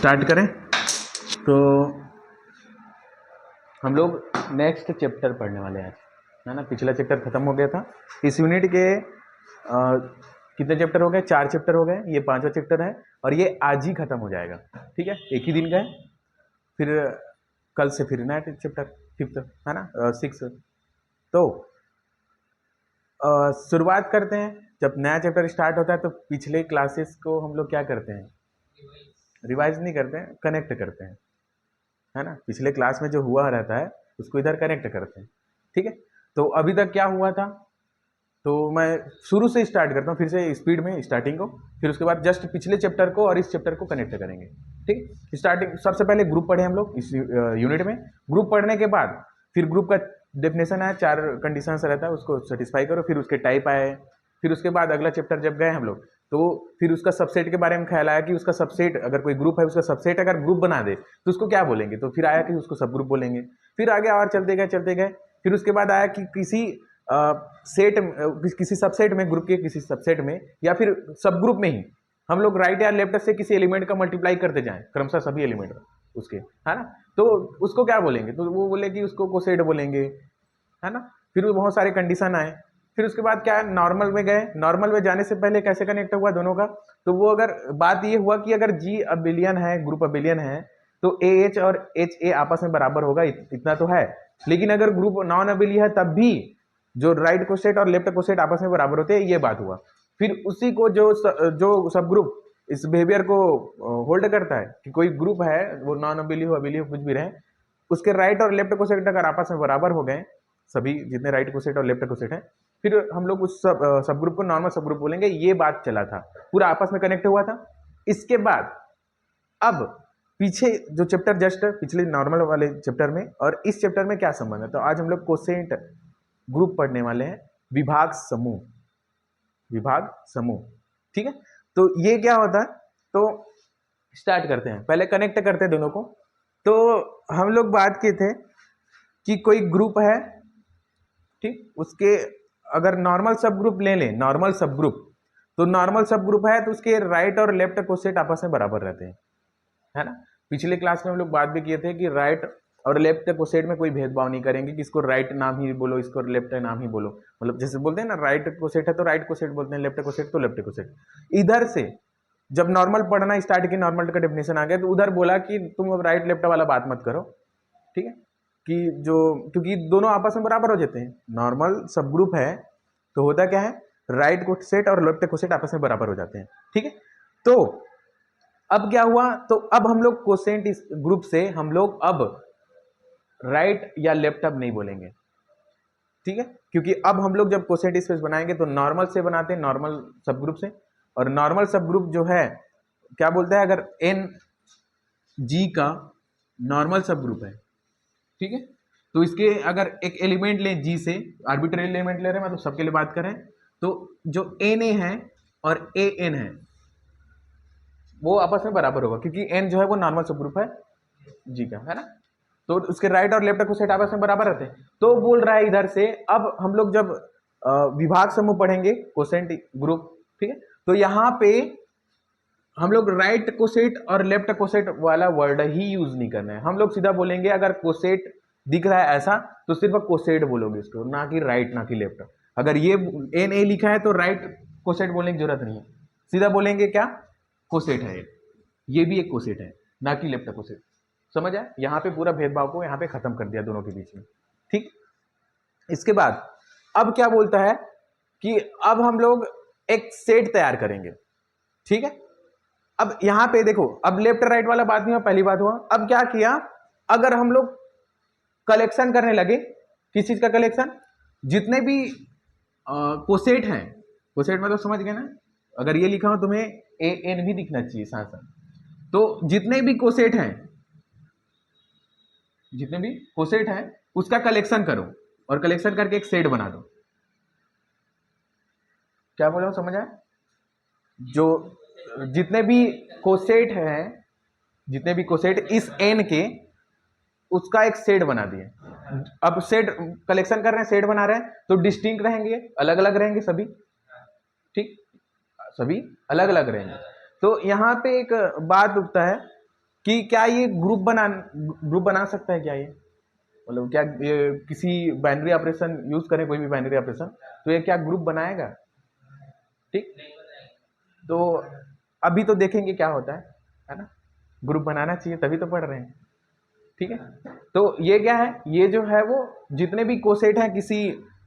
Start करें। तो हम लोग नेक्स्ट चैप्टर पढ़ने वाले हैं आज, है ना। पिछला चैप्टर खत्म हो गया था। इस यूनिट के कितने चैप्टर हो गए? 4 चैप्टर हो गए। ये 5वां चैप्टर है और ये आज ही खत्म हो जाएगा, ठीक है। एक ही दिन का है। फिर कल से फिर नया चैप्टर 5th, है ना, 6th। तो शुरुआत करते हैं। जब नया चैप्टर स्टार्ट होता है तो पिछले क्लासेस को हम लोग क्या करते हैं? रिवाइज नहीं करते हैं, कनेक्ट करते हैं, है ना। पिछले क्लास में जो हुआ रहता है उसको इधर कनेक्ट करते हैं, ठीक है। तो अभी तक क्या हुआ था, तो मैं शुरू से स्टार्ट करता हूँ, फिर से स्पीड में स्टार्टिंग को, फिर उसके बाद जस्ट पिछले चैप्टर को और इस चैप्टर को कनेक्ट करेंगे, ठीक। स्टार्टिंग सबसे पहले ग्रुप पढ़े हम लोग इस यूनिट में। ग्रुप पढ़ने के बाद फिर ग्रुप का डेफिनेशन आया, 4 कंडीशंस रहता है, उसको सेटिस्फाई करो। फिर उसके टाइप आए। फिर उसके बाद अगला चैप्टर जब गए हम लोग तो फिर उसका सबसेट के बारे में ख्याल आया कि उसका सबसेट, अगर कोई ग्रुप है उसका सबसेट अगर ग्रुप बना दे तो उसको क्या बोलेंगे। तो फिर आया कि उसको सब ग्रुप बोलेंगे। फिर आगे और चलते गए। फिर उसके बाद आया कि किसी सेट, किसी सबसेट में, ग्रुप के किसी सबसेट में या फिर सब ग्रुप में ही हम लोग राइट या लेफ्ट से किसी एलिमेंट का मल्टीप्लाई करते जाएं, क्रमशः सभी एलिमेंट उसके, है ना। तो उसको क्या बोलेंगे? तो वो बोले कि उसको कोसेट बोलेंगे, है ना। फिर बहुत सारे कंडीशन आए। फिर उसके बाद क्या, नॉर्मल में गए। नॉर्मल में जाने से पहले कैसे कनेक्ट हुआ दोनों का, तो वो अगर बात ये हुआ कि अगर जी अबिलियन है, ग्रुप अबिलियन है, तो ए एच और एच ए आपस में बराबर होगा, इतना तो है। लेकिन अगर ग्रुप नॉन अबिली है तब भी जो राइट कोसेट और लेफ्ट कोसेट आपस में बराबर होते हैं, ये बात हुआ। फिर उसी को जो सब ग्रुप इस बिहेवियर को होल्ड करता है कि कोई ग्रुप है, वो नॉन अबिली हो, अबिली हो, कुछ भी रहे, उसके राइट और लेफ्ट कोसेट अगर आपस में बराबर हो गए, सभी जितने राइट कोसेट और लेफ्ट कोसेट है, फिर हम लोग उस सब ग्रुप को नॉर्मल सब ग्रुप बोलेंगे। ये बात चला था, पूरा आपस में कनेक्ट हुआ था। इसके बाद अब पीछे जो चैप्टर जस्ट पिछले नॉर्मल वाले चैप्टर में और इस चैप्टर में क्या संबंध है, तो आज हम लोग कोसेंट ग्रुप पढ़ने वाले हैं, विभाग समूह, ठीक है। तो ये क्या होता है, तो स्टार्ट करते हैं। पहले कनेक्ट करते हैं दोनों को। तो हम लोग बात किए थे कि कोई ग्रुप है, ठीक, उसके अगर नॉर्मल सब ग्रुप ले लें, नॉर्मल सब ग्रुप, तो नॉर्मल सब ग्रुप है तो उसके राइट और लेफ्ट कोसेट आपस में बराबर रहते हैं, है ना। पिछले क्लास में हम लोग बात भी किए थे कि राइट और लेफ्ट कोसेट में कोई भेदभाव नहीं करेंगे कि इसको राइट नाम ही बोलो, इसको लेफ्ट नाम ही बोलो। मतलब जैसे बोलते हैं ना, राइट कोसेट है तो राइट कोसेट बोलते हैं, लेफ्ट कोसेट तो लेफ्ट कोसेट। इधर से जब नॉर्मल पढ़ना स्टार्ट की, नॉर्मल का डेफिनेशन आ गया, तो उधर बोला कि तुम अब राइट लेफ्ट वाला बात मत करो, ठीक है, कि जो, क्योंकि दोनों आपस में बराबर हो जाते हैं। नॉर्मल सब ग्रुप है तो होता क्या है, राइट कोसेट और लेफ्ट कोसेट आपस में बराबर हो जाते हैं, ठीक है। तो अब क्या हुआ, तो अब हम लोग कोसेंट इस ग्रुप से हम लोग अब राइट या लेफ्ट अब नहीं बोलेंगे, ठीक है। क्योंकि अब हम लोग जब कोसेंट स्पेस बनाएंगे तो नॉर्मल से बनाते हैं, नॉर्मल सब ग्रुप से। और नॉर्मल सब ग्रुप जो है क्या बोलता है, अगर एन जी का नॉर्मल सब ग्रुप है, ठीक है, तो इसके अगर एक एलिमेंट लें जी से, आर्बिट्रेरी एलिमेंट ले रहे हैं, मतलब सबके लिए बात करें, तो जो एन ए है और ए एन है वो आपस में बराबर होगा, क्योंकि एन जो है वो नॉर्मल सब ग्रुप है जी का, है ना। तो उसके राइट और लेफ्ट कोसेट आपस में बराबर रहते हैं। तो बोल रहा है इधर से, अब हम लोग जब विभाग समूह पढ़ेंगे कोसेंट ग्रुप, ठीक है, तो यहां पे हम लोग राइट कोसेट और लेफ्ट कोसेट वाला वर्ड ही यूज नहीं करना है। हम लोग सीधा बोलेंगे, अगर कोसेट दिख रहा है ऐसा तो सिर्फ कोसेट बोलोगे इसको, ना कि राइट ना कि लेफ्ट। अगर ये एन ए लिखा है तो राइट कोसेट बोलने की जरूरत नहीं है, सीधा बोलेंगे क्या, कोसेट है ये भी एक कोसेट है, ना कि लेफ्ट कोसेट। समझ आए? यहाँ पे पूरा भेदभाव को यहाँ पे खत्म कर दिया दोनों के बीच में, ठीक। इसके बाद अब क्या बोलता है कि अब हम लोग एक सेट तैयार करेंगे, ठीक है। अब यहां पे देखो, अब लेफ्ट राइट वाला बात नहीं हुआ, पहली बात हुआ। अब क्या किया, अगर हम लोग कलेक्शन करने लगे, किस चीज का कलेक्शन, जितने भी कोसेट हैं, कोसेट मतलब समझ गए ना, अगर ये लिखा हो तुम्हें ए एन भी दिखना चाहिए साथ साथ, तो जितने भी कोसेट हैं, जितने भी कोसेट हैं उसका कलेक्शन करो और कलेक्शन करके एक सेट बना दो। क्या बोला हूं, समझ आए? जो जितने भी कोसेट हैं, जितने भी कोसेट इस एन के, उसका एक सेट बना दिए। अब सेट कलेक्शन कर रहे हैं, सेट बना रहे हैं, तो डिस्टिंक्ट रहेंगे, अलग अलग रहेंगे सभी, ठीक, सभी अलग अलग रहेंगे। तो यहां पे एक बात उठता है कि क्या ये ग्रुप बना सकता है क्या ये, मतलब क्या ये किसी बाइनरी ऑपरेशन यूज करें, कोई भी बाइनरी ऑपरेशन, तो ये क्या ग्रुप बनाएगा? ठीक, तो अभी तो देखेंगे क्या होता है ना। ग्रुप बनाना चाहिए तभी तो पढ़ रहे हैं, ठीक है। तो ये क्या है, ये जो है वो जितने भी कोसेट हैं किसी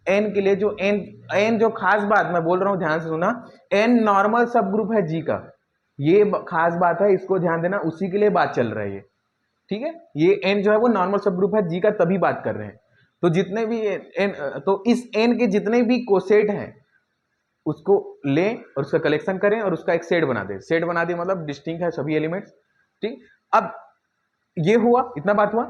एन के लिए, जो एन जो खास बात मैं बोल रहा हूं ध्यान से सुना, एन नॉर्मल सब ग्रुप है जी का, ये खास बात है, इसको ध्यान देना, उसी के लिए बात चल रही है, ठीक है। ये एन जो है वो नॉर्मल सब ग्रुप है जी का, तभी बात कर रहे हैं। तो जितने भी एन, तो इस एन के जितने भी कोसेट हैं उसको लें और उसका कलेक्शन करें और उसका एक सेट बना दें। सेट बना दे मतलब डिस्टिंक्ट है सभी एलिमेंट्स, ठीक। अब ये हुआ, इतना बात हुआ।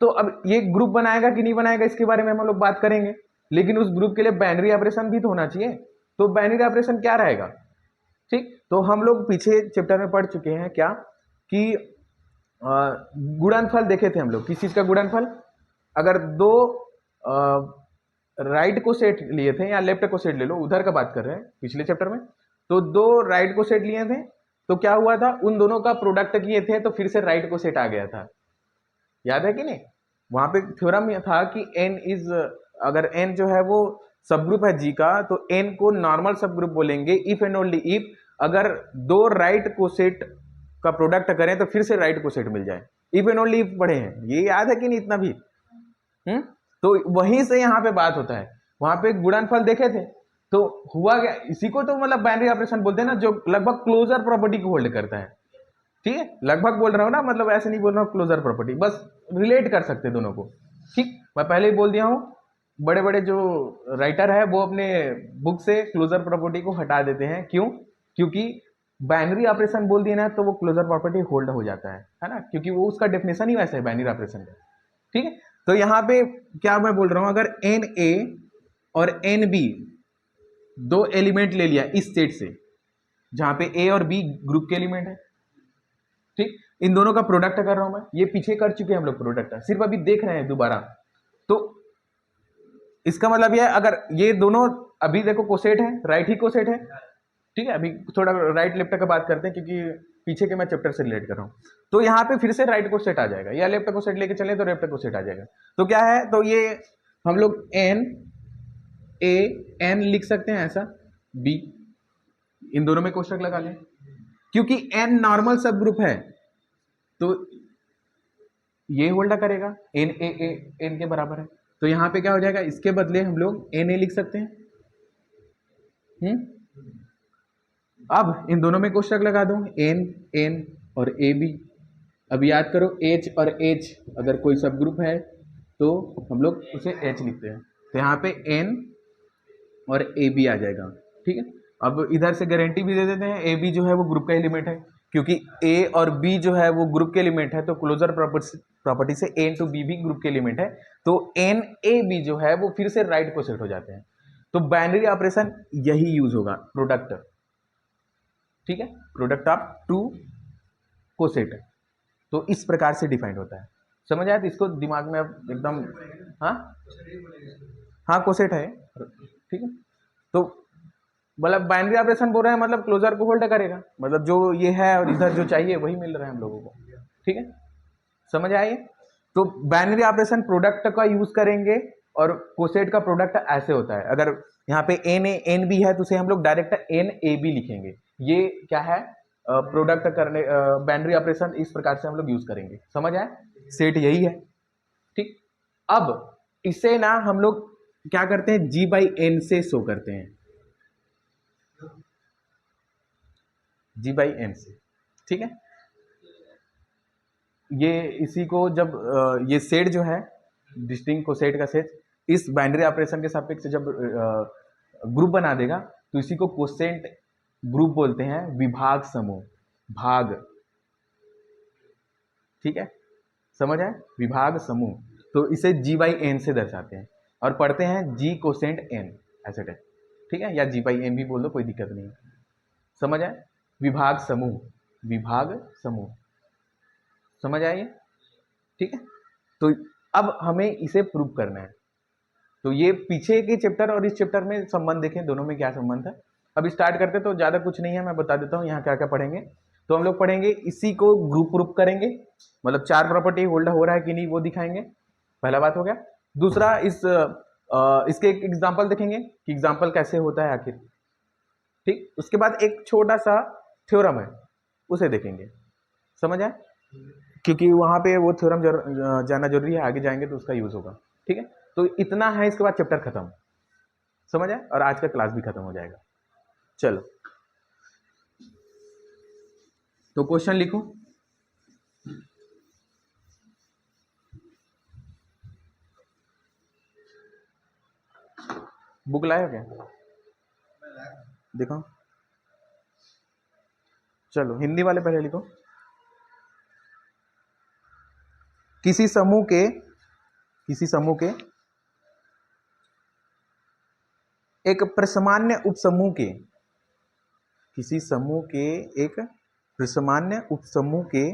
तो अब ये ग्रुप बनाएगा कि नहीं बनाएगा इसके बारे में हम लोग बात करेंगे, लेकिन उस ग्रुप के लिए बाइनरी ऑपरेशन भी तो होना चाहिए। तो बाइनरी ऑपरेशन क्या रहेगा, ठीक। तो हम लोग पीछे चैप्टर में पढ़ चुके हैं क्या कि गुणनफल देखे थे हम लोग। किस चीज का गुणनफल? अगर दो राइट को सेट लिए थे या लेफ्ट को सेट ले लो, उधर का बात कर रहे हैं पिछले चैप्टर में। तो दो राइट को सेट लिए थे तो क्या हुआ था, उन दोनों का प्रोडक्ट किए थे तो फिर से राइट को सेट आ गया था, याद है कि नहीं? वहां पे थ्योरम यह था कि n इज, अगर n जो है वो सब ग्रुप है जी का, तो n को नॉर्मल सब ग्रुप बोलेंगे इफ एंड ओनली इफ अगर दो राइट को सेट का प्रोडक्ट करें तो फिर से राइट को सेट मिल जाए। इफ एंड ओनली इफ पढ़े हैं, ये याद है कि नहीं इतना भी? तो वहीं से यहाँ पे बात होता है। वहां पे गुणनफल देखे थे तो हुआ क्या, इसी को तो मतलब बाइनरी ऑपरेशन बोलते हैं ना, जो लगभग क्लोजर प्रॉपर्टी को होल्ड करता है, ठीक है। लगभग बोल रहा हूँ ना, मतलब ऐसे नहीं बोल रहा हूँ क्लोजर प्रॉपर्टी, बस रिलेट कर सकते दोनों को, ठीक। मैं पहले ही बोल दिया हूँ, बड़े बड़े जो राइटर है वो अपने बुक से क्लोजर प्रॉपर्टी को हटा देते हैं, क्यों? क्योंकि बाइनरी ऑपरेशन बोल दिया ना तो वो क्लोजर प्रॉपर्टी होल्ड हो जाता है ना, क्योंकि वो उसका डेफिनेशन ही वैसा है बाइनरी ऑपरेशन का, ठीक है। तो यहाँ पे क्या मैं बोल रहा हूँ, अगर एन ए और एन बी दो एलिमेंट ले लिया इस सेट से, जहां पे ए और बी ग्रुप के एलिमेंट है, ठीक। इन दोनों का प्रोडक्ट कर रहा हूं मैं, ये पीछे कर चुके हैं हम लोग प्रोडक्ट, सिर्फ अभी देख रहे हैं दोबारा। तो इसका मतलब यह है, अगर ये दोनों अभी देखो कोसेट है, राइट ही कोसेट है, ठीक है। अभी थोड़ा राइट लेफ्ट का बात करते हैं क्योंकि पीछे के मैं चैप्टर से रिलेट कर रहा हूं। तो यहाँ पे फिर से राइट को सेट आ जाएगा, या लेफ्ट को सेट लेके चले तो लेफ्ट को सेट आ जाएगा। तो क्या है, तो ये हम लोग एन ए एन लिख सकते हैं, ऐसा बी, इन दोनों में कोष्टक लगा लें, क्योंकि एन नॉर्मल सब ग्रुप है तो ये होल्ड करेगा, एन ए एन के बराबर है। तो यहां पे क्या हो जाएगा, इसके बदले हम लोग एन ए लिख सकते हैं। अब इन दोनों में कोष्टक लगा दो, एन एन और ए बी। अब याद करो एच और एच अगर कोई सब ग्रुप है तो हम लोग उसे एच लिखते हैं, तो यहाँ पे एन और ए बी आ जाएगा, ठीक है। अब इधर से गारंटी भी दे देते हैं, ए बी जो है वो ग्रुप का एलिमेंट है, क्योंकि ए और बी जो है वो ग्रुप के एलिमेंट है, तो क्लोजर प्रॉपर्टी से ए टू बी भी ग्रुप के एलिमेंट है, तो एन ए बी जो है वो फिर से राइट को सेट हो जाते हैं। तो बाइनरी ऑपरेशन यही यूज होगा, प्रोडक्ट, ठीक है, प्रोडक्ट ऑफ टू कोसेट, तो इस प्रकार से डिफाइंड होता है। समझ आया? तो इसको दिमाग में अब एकदम, हाँ हाँ कोसेट है, ठीक है। तो मतलब बाइनरी ऑपरेशन बोल रहे हैं मतलब क्लोजर को होल्ड करेगा, मतलब जो ये है और इधर जो चाहिए वही मिल रहा है हम लोगों को, ठीक है। समझ आइए? तो बाइनरी ऑपरेशन प्रोडक्ट का यूज करेंगे और कोसेट का प्रोडक्ट ऐसे होता है। अगर यहाँ पे एन ए एन बी है तो उसे हम लोग डायरेक्ट एन ए बी लिखेंगे। ये क्या है, प्रोडक्ट करने बाइनरी ऑपरेशन इस प्रकार से हम लोग यूज करेंगे। समझ आए? सेट यही है, ठीक। अब इसे ना हम लोग क्या करते हैं, जी बाई एन से शो करते हैं, जी बाई एन से, ठीक है। ये इसी को जब ये सेट जो है डिस्टिंक्ट कोसेट का सेट इस बाइनरी ऑपरेशन के सापेक्ष जब ग्रुप बना देगा तो इसी को कोसेंट ग्रुप बोलते हैं, विभाग समूह, भाग, ठीक है। समझ आए? विभाग समूह, तो इसे जी बाई एन से दर्शाते हैं और पढ़ते हैं जी कोसेंट एन ऐसे टाइप, ठीक है, या जी बाई एन भी बोल दो, कोई दिक्कत नहीं। समझ आए? विभाग समूह, विभाग समूह, समझ आइए, ठीक है। तो अब हमें इसे प्रूव करना है। तो ये पीछे के चैप्टर और इस चैप्टर में संबंध देखें, दोनों में क्या संबंध है। अब स्टार्ट करते तो ज़्यादा कुछ नहीं है, मैं बता देता हूँ यहाँ क्या क्या पढ़ेंगे। तो हम लोग पढ़ेंगे, इसी को ग्रुप करेंगे, मतलब 4 प्रॉपर्टी होल्ड हो रहा है कि नहीं वो दिखाएंगे, पहला बात हो गया। दूसरा इसके एक एग्जाम्पल देखेंगे कि एग्जाम्पल कैसे होता है आखिर, ठीक। उसके बाद एक छोटा सा थ्योरम है, उसे देखेंगे, समझ आए, क्योंकि वहां पे वो थ्योरम जाना जरूरी है, आगे जाएंगे तो उसका यूज होगा, ठीक है। तो इतना है, इसके बाद चैप्टर खत्म, समझ आए, और आज का क्लास भी खत्म हो जाएगा। चलो, तो क्वेश्चन लिखो। बुक लाए हो क्या? देखो, चलो हिंदी वाले पहले लिखो। किसी समूह के एक प्रसामान्य उपसमूह के, किसी समूह के एक प्रसामान्य उपसमूह के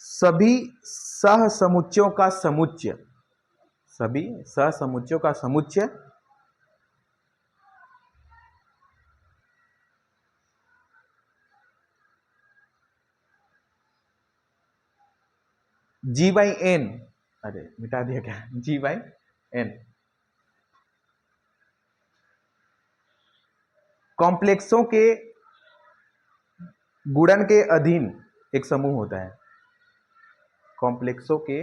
सभी सहसमुच्चयों का समुच्चय, सभी सहसमुच्चयों का समुच्चय G/N, अरे मिटा दिया क्या, G/N कॉम्प्लेक्सों के गुणन के अधीन एक समूह होता है, कॉम्प्लेक्सों के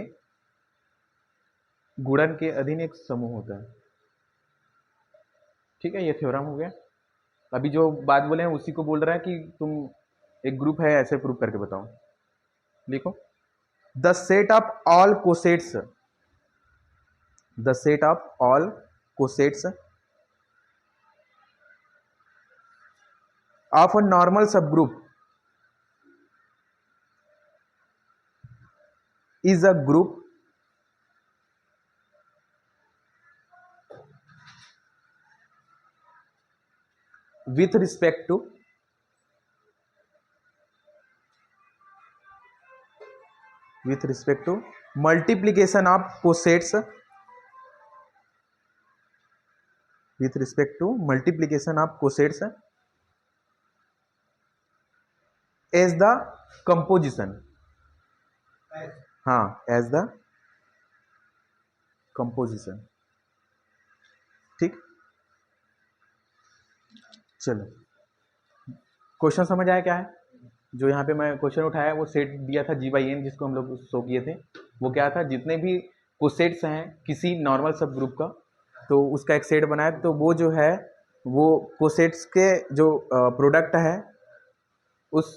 गुणन के अधीन एक समूह होता है, ठीक है। ये थ्योरम हो गया। अभी जो बात बोले हैं उसी को बोल रहा है कि तुम एक ग्रुप है ऐसे प्रूव करके बताओ। लिखो, the set of all cosets, the set of all cosets of a normal subgroup is a group with respect to multiplication of cosets, with respect to multiplication of cosets as the composition, हाँ as the composition, ठीक। चलो, question समझ आया क्या है? जो यहाँ पे मैं क्वेश्चन उठाया वो सेट दिया था G/N, जिसको हम लोग शो किए थे। वो क्या था, जितने भी कोसेट्स हैं किसी नॉर्मल सब ग्रुप का, तो उसका एक सेट बनाया, तो वो जो है वो कोसेट्स के जो प्रोडक्ट है उस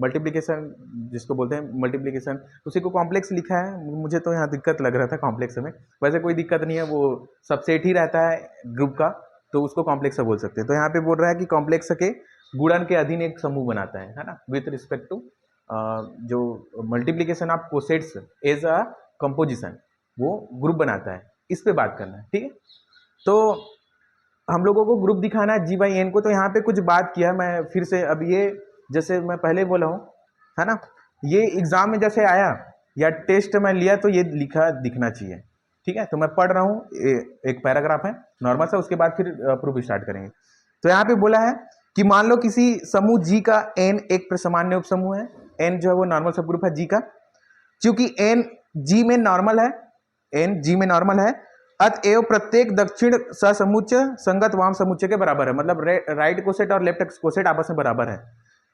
मल्टीप्लिकेशन, जिसको बोलते हैं मल्टीप्लिकेशन, उसी को कॉम्प्लेक्स लिखा है। मुझे तो यहाँ दिक्कत लग रहा था कॉम्प्लेक्स में, वैसे कोई दिक्कत नहीं है, वो सबसेट ही रहता है ग्रुप का, तो उसको कॉम्प्लेक्स बोल सकते हैं। तो यहाँ पे बोल रहा है कि कॉम्प्लेक्स के गुणन के अधीन एक समूह बनाता है ना, विथ रिस्पेक्ट टू जो multiplication of cosets as a composition, वो ग्रुप बनाता है। इस पे बात करना है, ठीक है। तो हम लोगों को ग्रुप दिखाना है G/N को। तो यहाँ पे कुछ बात किया मैं फिर से, अब ये जैसे मैं पहले बोला हूँ, है ना, ये एग्जाम में जैसे आया या टेस्ट में लिया तो ये लिखा दिखना चाहिए, ठीक है। तो मैं पढ़ रहा हूँ, एक पैराग्राफ है नॉर्मल सा, उसके बाद फिर प्रूफ स्टार्ट करेंगे। तो यहाँ पे बोला है कि मान लो किसी समूह G का N एक प्रसामान्य उपसमूह है, N जो है वो नॉर्मल सब ग्रुप है G का, क्योंकि N G में नॉर्मल है, N G में नॉर्मल है, अतएव प्रत्येक दक्षिण सहसमुच्चय संगत वाम समुच्चय के बराबर है, मतलब राइट कोसेट और लेफ्ट कोसेट आपस में बराबर है।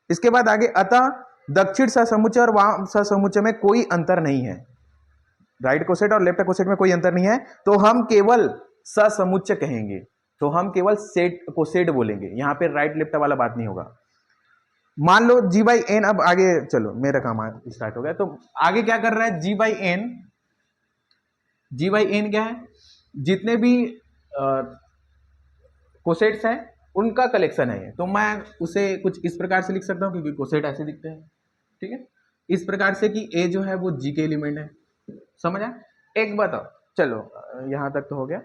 इसके बाद आगे, अतः दक्षिण सहसमुच्चय और वाम सहसमुच्चय में कोई अंतर नहीं है, राइट कोसेट और लेफ्ट कोसेट में कोई अंतर नहीं है, तो हम केवल सहसमुच्चय कहेंगे, तो हम केवल सेट कोसेट बोलेंगे, यहां पे राइट लेफ्ट वाला बात नहीं होगा। मान लो G/N, अब आगे चलो, मेरा काम स्टार्ट हो गया। तो आगे क्या कर रहा है G/N, G/N क्या है, जितने भी कोसेट्स हैं उनका कलेक्शन है ये। तो मैं उसे कुछ इस प्रकार से लिख सकता हूँ, क्योंकि कोसेट ऐसे दिखते हैं, ठीक है, इस प्रकार से कि A जो है वो G के एलिमेंट है, समझ आया। एक बताओ, चलो यहाँ तक तो हो गया।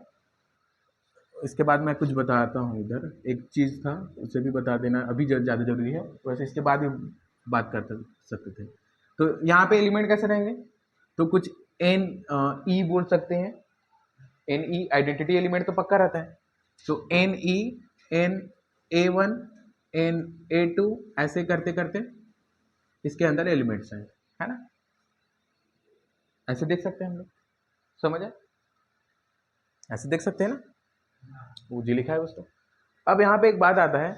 इसके बाद मैं कुछ बताता हूँ, इधर एक चीज़ था उसे भी बता देना, अभी ज़्यादा जरूरी है, वैसे इसके बाद भी बात कर सकते थे। तो यहाँ पे एलिमेंट कैसे रहेंगे, तो कुछ N E बोल सकते हैं, एन ई आइडेंटिटी एलिमेंट तो पक्का रहता है, तो N E N A1 N A2 ऐसे करते करते इसके अंदर एलिमेंट्स हैं, है ना, ऐसे देख सकते हैं हम लोग, समझ आए, ऐसे देख सकते हैं ना, वो जी लिखा है उसको। अब यहाँ पे एक बात आता है,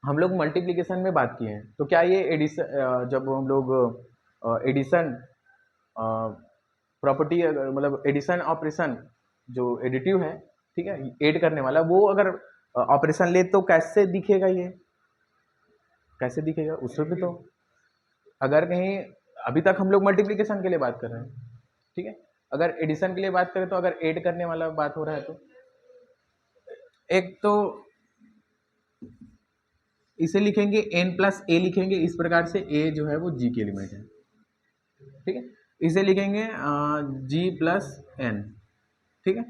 हम लोग मल्टीप्लिकेशन में बात किए हैं, तो क्या ये एडिशन, जब हम लोग एडिशन प्रॉपर्टी मतलब एडिशन ऑपरेशन जो एडिटिव है, ठीक है, ऐड करने वाला, वो अगर ऑपरेशन ले तो कैसे दिखेगा, ये कैसे दिखेगा उसमें भी, तो अगर कहीं अभी तक हम लोग मल्टीप्लिकेशन के लिए बात कर रहे हैं, ठीक है, अगर एडिशन के लिए बात करें तो अगर ऐड करने वाला बात हो रहा है, तो एक तो इसे लिखेंगे n प्लस ए लिखेंगे इस प्रकार से, a जो है वो g के एलिमेंट है, ठीक है, इसे लिखेंगे g प्लस n, ठीक है,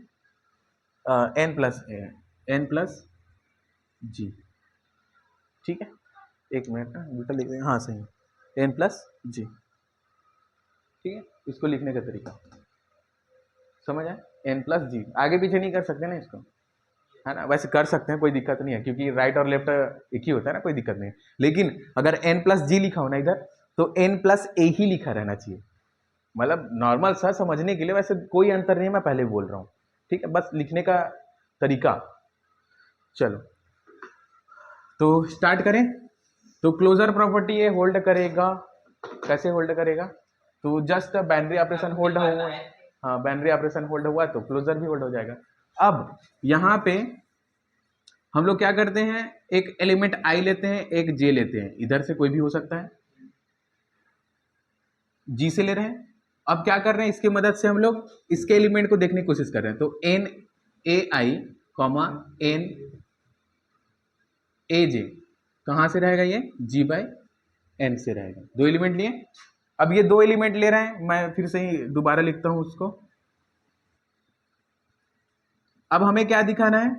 n प्लस ए, n प्लस g, ठीक है, एक मिनट ना उल्टा लिख देंगे, हाँ सही, n प्लस g, ठीक है, इसको लिखने का तरीका समझ आए, n प्लस जी, आगे पीछे नहीं कर सकते ना इसको, है ना, वैसे कर सकते हैं कोई दिक्कत नहीं है, क्योंकि राइट और लेफ्ट एक ही होता है ना, कोई दिक्कत नहीं है, लेकिन अगर n प्लस जी लिखा हो ना इधर, तो n प्लस ए ही लिखा रहना चाहिए, मतलब नॉर्मल सा समझने के लिए, वैसे कोई अंतर नहीं है, मैं पहले बोल रहा हूँ, ठीक है, बस लिखने का तरीका। चलो तो स्टार्ट करें, तो क्लोजर प्रॉपर्टी ये होल्ड करेगा, कैसे होल्ड करेगा, तो जस्ट बाइनरी ऑपरेशन होल्ड हुआ, हाँ बाइनरी ऑपरेशन होल्ड हुआ तो क्लोजर भी होल्ड हो जाएगा। अब यहाँ पे हम लोग क्या करते हैं, एक एलिमेंट आई लेते हैं, एक जे लेते हैं, इधर से कोई भी हो सकता है, जी से ले रहे हैं, अब क्या कर रहे हैं, इसकी मदद से हम लोग इसके एलिमेंट को देखने की कोशिश कर रहे हैं, तो N A I comma N A J कहाँ से रहेगा, ये जी बाई एन से रहेगा, दो एलिमेंट लिए, अब ये दो एलिमेंट ले रहे हैं, मैं फिर से ही दोबारा लिखता हूं उसको, अब हमें क्या दिखाना है,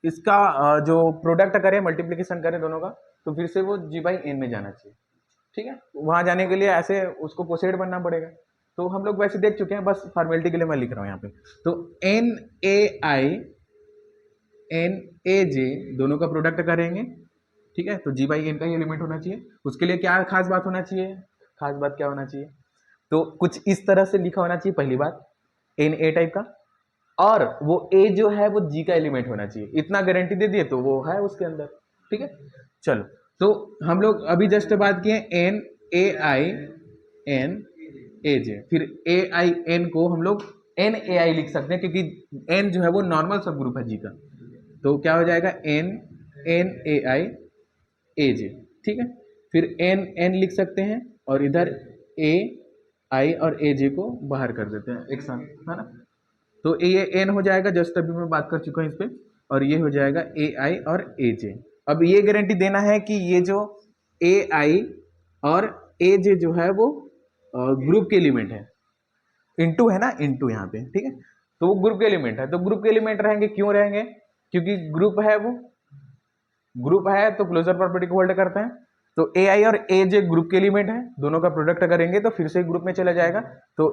इसका जो प्रोडक्ट करें, मल्टीप्लिकेशन करें दोनों का, तो फिर से वो जी बाई एन में जाना चाहिए, ठीक है, वहां जाने के लिए ऐसे उसको कोसेड बनना पड़ेगा, तो हम लोग वैसे देख चुके हैं, बस फॉर्मेलिटी के लिए मैं लिख रहा हूं यहाँ पे, तो N A I N A जे दोनों का प्रोडक्ट करेंगे, ठीक है, तो जी बाई एन का ही एलिमेंट होना चाहिए, उसके लिए क्या खास बात होना चाहिए, खास बात क्या होना चाहिए, तो कुछ इस तरह से लिखा होना चाहिए, पहली बात एन ए टाइप का, और वो ए जो है वो जी का एलिमेंट होना चाहिए, इतना गारंटी दे दिए तो वो है उसके अंदर, ठीक है। चलो तो हम लोग अभी जस्ट बात किए N A I N A जे, फिर ए आई एन को हम लोग एन ए आई लिख सकते हैं, क्योंकि एन जो है वो नॉर्मल सब ग्रुप है जी का, तो क्या हो जाएगा एन एन ए आई ए जे, ठीक है, फिर एन एन लिख सकते हैं, और इधर ए आई और ए जे को बाहर कर देते हैं एक साथ, है ना, तो ये एन हो जाएगा, जस्ट अभी मैं बात कर चुका हूँ इस पे, और ये हो जाएगा ए आई और ए जे। अब ये गारंटी देना है कि ये जो ए आई और ए जे जो है वो ग्रुप के एलिमेंट है, इनटू है ना, इनटू यहाँ पे, ठीक है, तो वो ग्रुप के एलिमेंट है, तो ग्रुप के एलिमेंट रहेंगे, क्यों रहेंगे, क्योंकि ग्रुप है, वो ग्रुप है तो क्लोजर प्रॉपर्टी को होल्ड करते हैं, तो ए आई और ए जे ग्रुप के एलिमेंट है, दोनों का प्रोडक्ट करेंगे तो फिर से ग्रुप में चला जाएगा, तो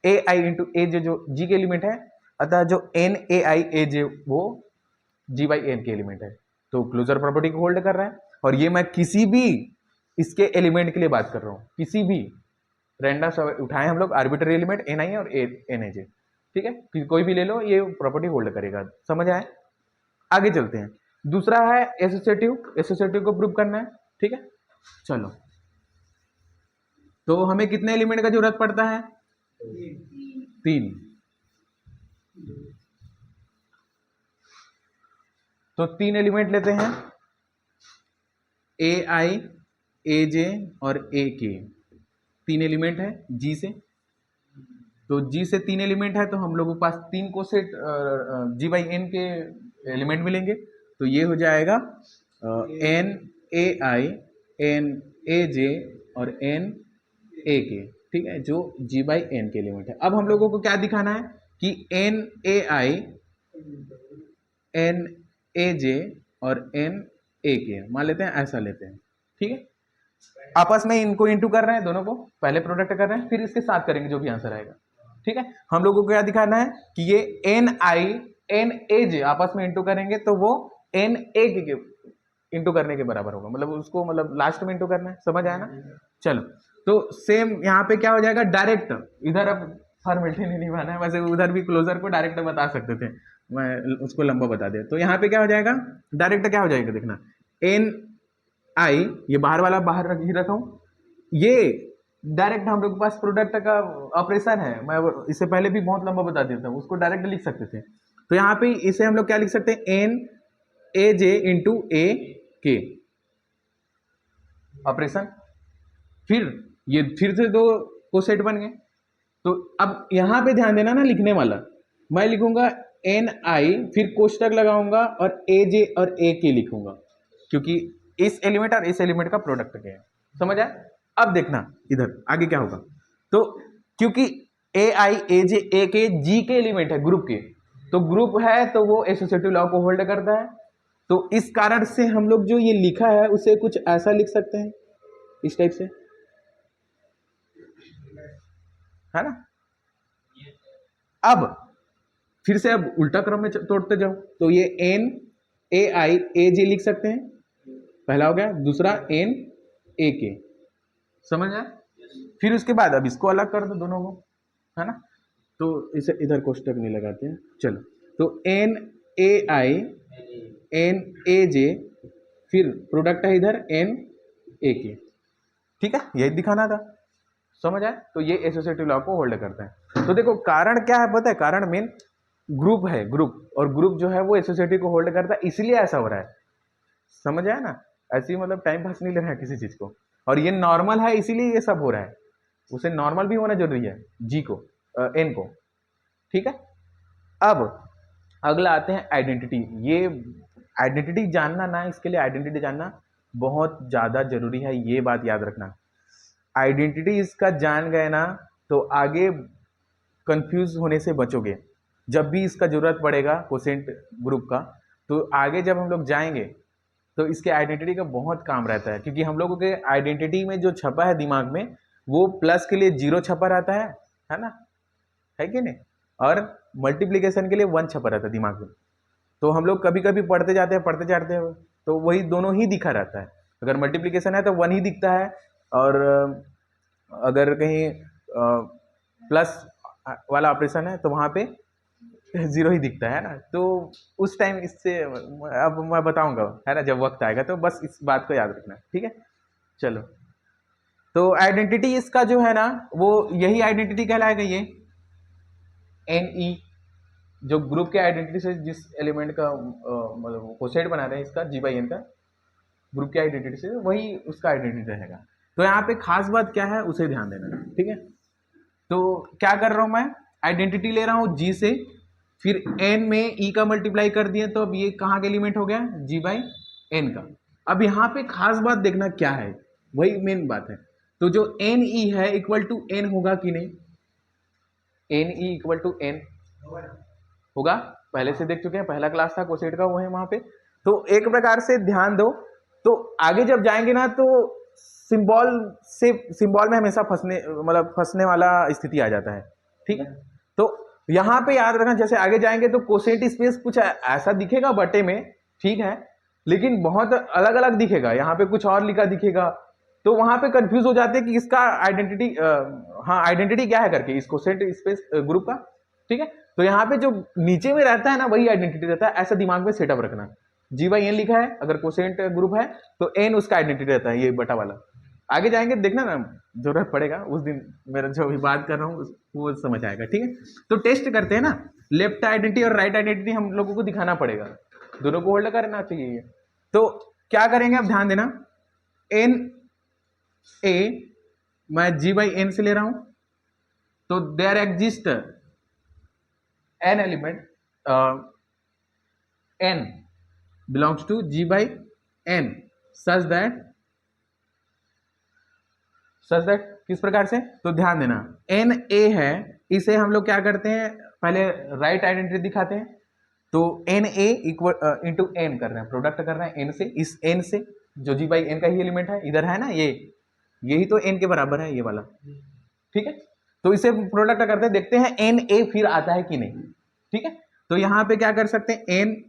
ए आई इंटू ए जे जो जी के एलिमेंट है, अतः जो एन ए आई ए जे वो जी बाई एन के एलिमेंट है, तो क्लोजर प्रॉपर्टी को होल्ड कर रहा है, और ये मैं किसी भी इसके एलिमेंट के लिए बात कर रहा हूँ, किसी भी रैंडम उठाए हम लोग आर्बिट्री एलिमेंट एन आई और एन ए जे, ठीक है, कोई भी ले लो, ये प्रॉपर्टी होल्ड करेगा, समझ आए। आगे चलते हैं, दूसरा है एसोसिएटिव, एसोसिएटिव को प्रूव करना है, ठीक है, चलो तो हमें कितने एलिमेंट का जरूरत पड़ता है, तीन, तो तीन एलिमेंट लेते हैं, ए आई ए जे और ए के, तीन एलिमेंट है जी से, तो जी से तीन एलिमेंट है, तो हम लोगों के पास तीन को सेट जी बाई एन के एलिमेंट मिलेंगे, तो ये हो जाएगा N A I N A जे और एन ए के, ठीक है, जो जी बाई एन के एलिमेंट है। अब हम लोगों को क्या दिखाना है कि N A I N A जे और एन ए के, मान लेते हैं ऐसा लेते हैं, ठीक है, आपस में इनको इंटू कर रहे हैं, दोनों को पहले प्रोडक्ट कर रहे हैं, फिर इसके साथ करेंगे जो भी आंसर आएगा, ठीक है, हम लोगों को क्या दिखाना है कि ये NI NAJ आपस में इंटू करेंगे तो वो NA के इंटू करने के बराबर होगा, मतलब उसको मतलब लास्ट में इंटू करना है, समझ आया ना। चलो तो सेम यहाँ पे क्या हो जाएगा, डायरेक्ट इधर अब फॉर्मेलिटी नहीं निभाना है, वैसे उधर भी क्लोजर को डायरेक्ट बता सकते थे, मैं उसको लंबा बता दिया। तो यहाँ पे क्या हो जाएगा, डायरेक्ट क्या हो जाएगा देखना, NI ये बाहर वाला बाहर ही रखा हूँ, ये डायरेक्ट हम लोग के पास प्रोडक्ट का ऑपरेशन है, मैं इससे पहले भी बहुत लंबा बता देता हूँ, उसको डायरेक्ट लिख सकते थे। तो यहाँ पे इसे हम लोग क्या लिख सकते हैं, NAJ इंटू AK ऑपरेशन, फिर ये फिर से दो कोसेट बन गए। तो अब यहां पे ध्यान देना ना, लिखने वाला मैं लिखूंगा NI फिर कोष्टक लगाऊंगा और AJ और AK लिखूंगा, क्योंकि इस एलिमेंट और इस एलिमेंट का प्रोडक्ट क्या है, समझ आया। अब देखना इधर आगे क्या होगा, तो क्योंकि AI AJ AK G के एलिमेंट है ग्रुप के, तो ग्रुप है तो वो एसोसिएटिव लॉ को होल्ड करता है, तो इस कारण से हम लोग जो ये लिखा है उसे कुछ ऐसा लिख सकते हैं, इस टाइप से, है ना। अब फिर से अब उल्टा क्रम में तोड़ते जाओ, तो ये NAI AJ लिख सकते हैं, पहला हो गया, दूसरा NAK, समझ आया। फिर उसके बाद अब इसको अलग कर दो दोनों को, है ना, तो इसे इधर कोष्टक नहीं लगाते हैं, चलो तो NAI NAJ फिर प्रोडक्ट है इधर NAK, ठीक है, यही दिखाना था, समझ आया। तो ये एसोसिएटिव लॉ को होल्ड करता है। तो देखो कारण क्या है पता है, कारण मेन ग्रुप है, ग्रुप, और ग्रुप जो है वो एसोसिएटिव को होल्ड करता है, इसलिए ऐसा हो रहा है, समझ आया ना। ऐसे ही मतलब टाइम पास नहीं ले रहा है किसी चीज को, और ये नॉर्मल है इसीलिए ये सब हो रहा है, उसे नॉर्मल भी होना जरूरी है, जी को N को, ठीक है। अब अगला आते हैं आइडेंटिटी। ये आइडेंटिटी जानना ना, इसके लिए आइडेंटिटी जानना बहुत ज़्यादा जरूरी है, ये बात याद रखना। आइडेंटिटी इसका जान गए ना तो आगे कंफ्यूज होने से बचोगे, जब भी इसका जरूरत पड़ेगा कोसेंट ग्रुप का, तो आगे जब हम लोग जाएंगे तो इसके आइडेंटिटी का बहुत काम रहता है, क्योंकि हम लोगों के आइडेंटिटी में जो छपा है दिमाग में वो प्लस के लिए 0 छपा रहता है ना, है कि नहीं, और मल्टीप्लिकेशन के लिए 1 छपा रहता है दिमाग में। तो हम लोग कभी कभी पढ़ते जाते हैं तो वही दोनों ही दिखा रहता है, अगर मल्टीप्लिकेशन है तो 1 ही दिखता है, और अगर कहीं प्लस वाला ऑपरेशन है तो वहाँ पे 0 ही दिखता है ना। तो उस टाइम इससे अब मैं बताऊंगा, है ना, जब वक्त आएगा, तो बस इस बात को याद रखना, ठीक है। चलो तो आइडेंटिटी इसका जो है ना वो यही आइडेंटिटी कहलाएगा, ये NE जो ग्रुप के आइडेंटिटी से जिस एलिमेंट का मतलब कोसेट बना रहे हैं इसका G/N का, ग्रुप की आइडेंटिटी से वही उसका आइडेंटिटी रहेगा। तो यहाँ पे खास बात क्या है उसे ध्यान देना, ठीक है। तो क्या कर रहा हूं मैं, आइडेंटिटी ले रहा हूं G से, फिर N में E का मल्टीप्लाई कर दिए, तो अब ये कहाँ का एलिमेंट हो गया, G/N का। अब यहाँ पे खास बात देखना क्या है, वही मेन बात है। तो जो NE है इक्वल टू N होगा कि नहीं, NE इक्वल टू N होगा, पहले से देख चुके हैं, पहला क्लास था कोसेट का वो है वहां पे। तो एक प्रकार से ध्यान दो, तो आगे जब जाएंगे ना तो सिंबल में हमेशा फंसने वाला स्थिति आ जाता है, ठीक है। तो यहाँ पे याद रखना, जैसे आगे जाएंगे तो कोसेट स्पेस कुछ ऐसा दिखेगा बटे में, ठीक है, लेकिन बहुत अलग अलग दिखेगा, यहाँ पे कुछ और लिखा दिखेगा, तो वहां पे कंफ्यूज हो जाते हैं कि इसका आइडेंटिटी हाँ आइडेंटिटी क्या है करके, इस कोसेट स्पेस ग्रुप का, ठीक है। तो यहाँ पे जो नीचे में रहता है ना वही आइडेंटिटी रहता है, ऐसा दिमाग में सेटअप रखना। G/N लिखा है, अगर कोसेंट ग्रुप है तो N उसका आइडेंटिटी रहता है, ये बटा वाला। आगे जाएंगे देखना ना, जरूरत पड़ेगा उस दिन, मेरा जो भी बात कर रहा हूँ वो समझ आएगा, ठीक है। तो टेस्ट करते हैं ना, लेफ्ट आइडेंटिटी और राइट आइडेंटिटी हम लोगों को दिखाना पड़ेगा, दोनों को होल्ड करना चाहिए। तो क्या करेंगे, अब ध्यान देना, NA मैं G/N से ले रहा हूं, तो there exist n element n belongs to G/N such that किस प्रकार से, तो ध्यान देना NA है, इसे हम लोग क्या करते हैं, पहले राइट आइडेंटिटी दिखाते हैं, तो NA इक्वल इंटू N कर रहे हैं, प्रोडक्ट कर रहे हैं N से, इस N से जो G/N का ही एलिमेंट है, इधर है ना, यही तो N के बराबर है ये वाला, ठीक है। तो इसे प्रोडक्ट करते हैं, देखते हैं एन ए फिर आता है कि नहीं। ठीक है, तो यहाँ पे क्या कर सकते हैं, एन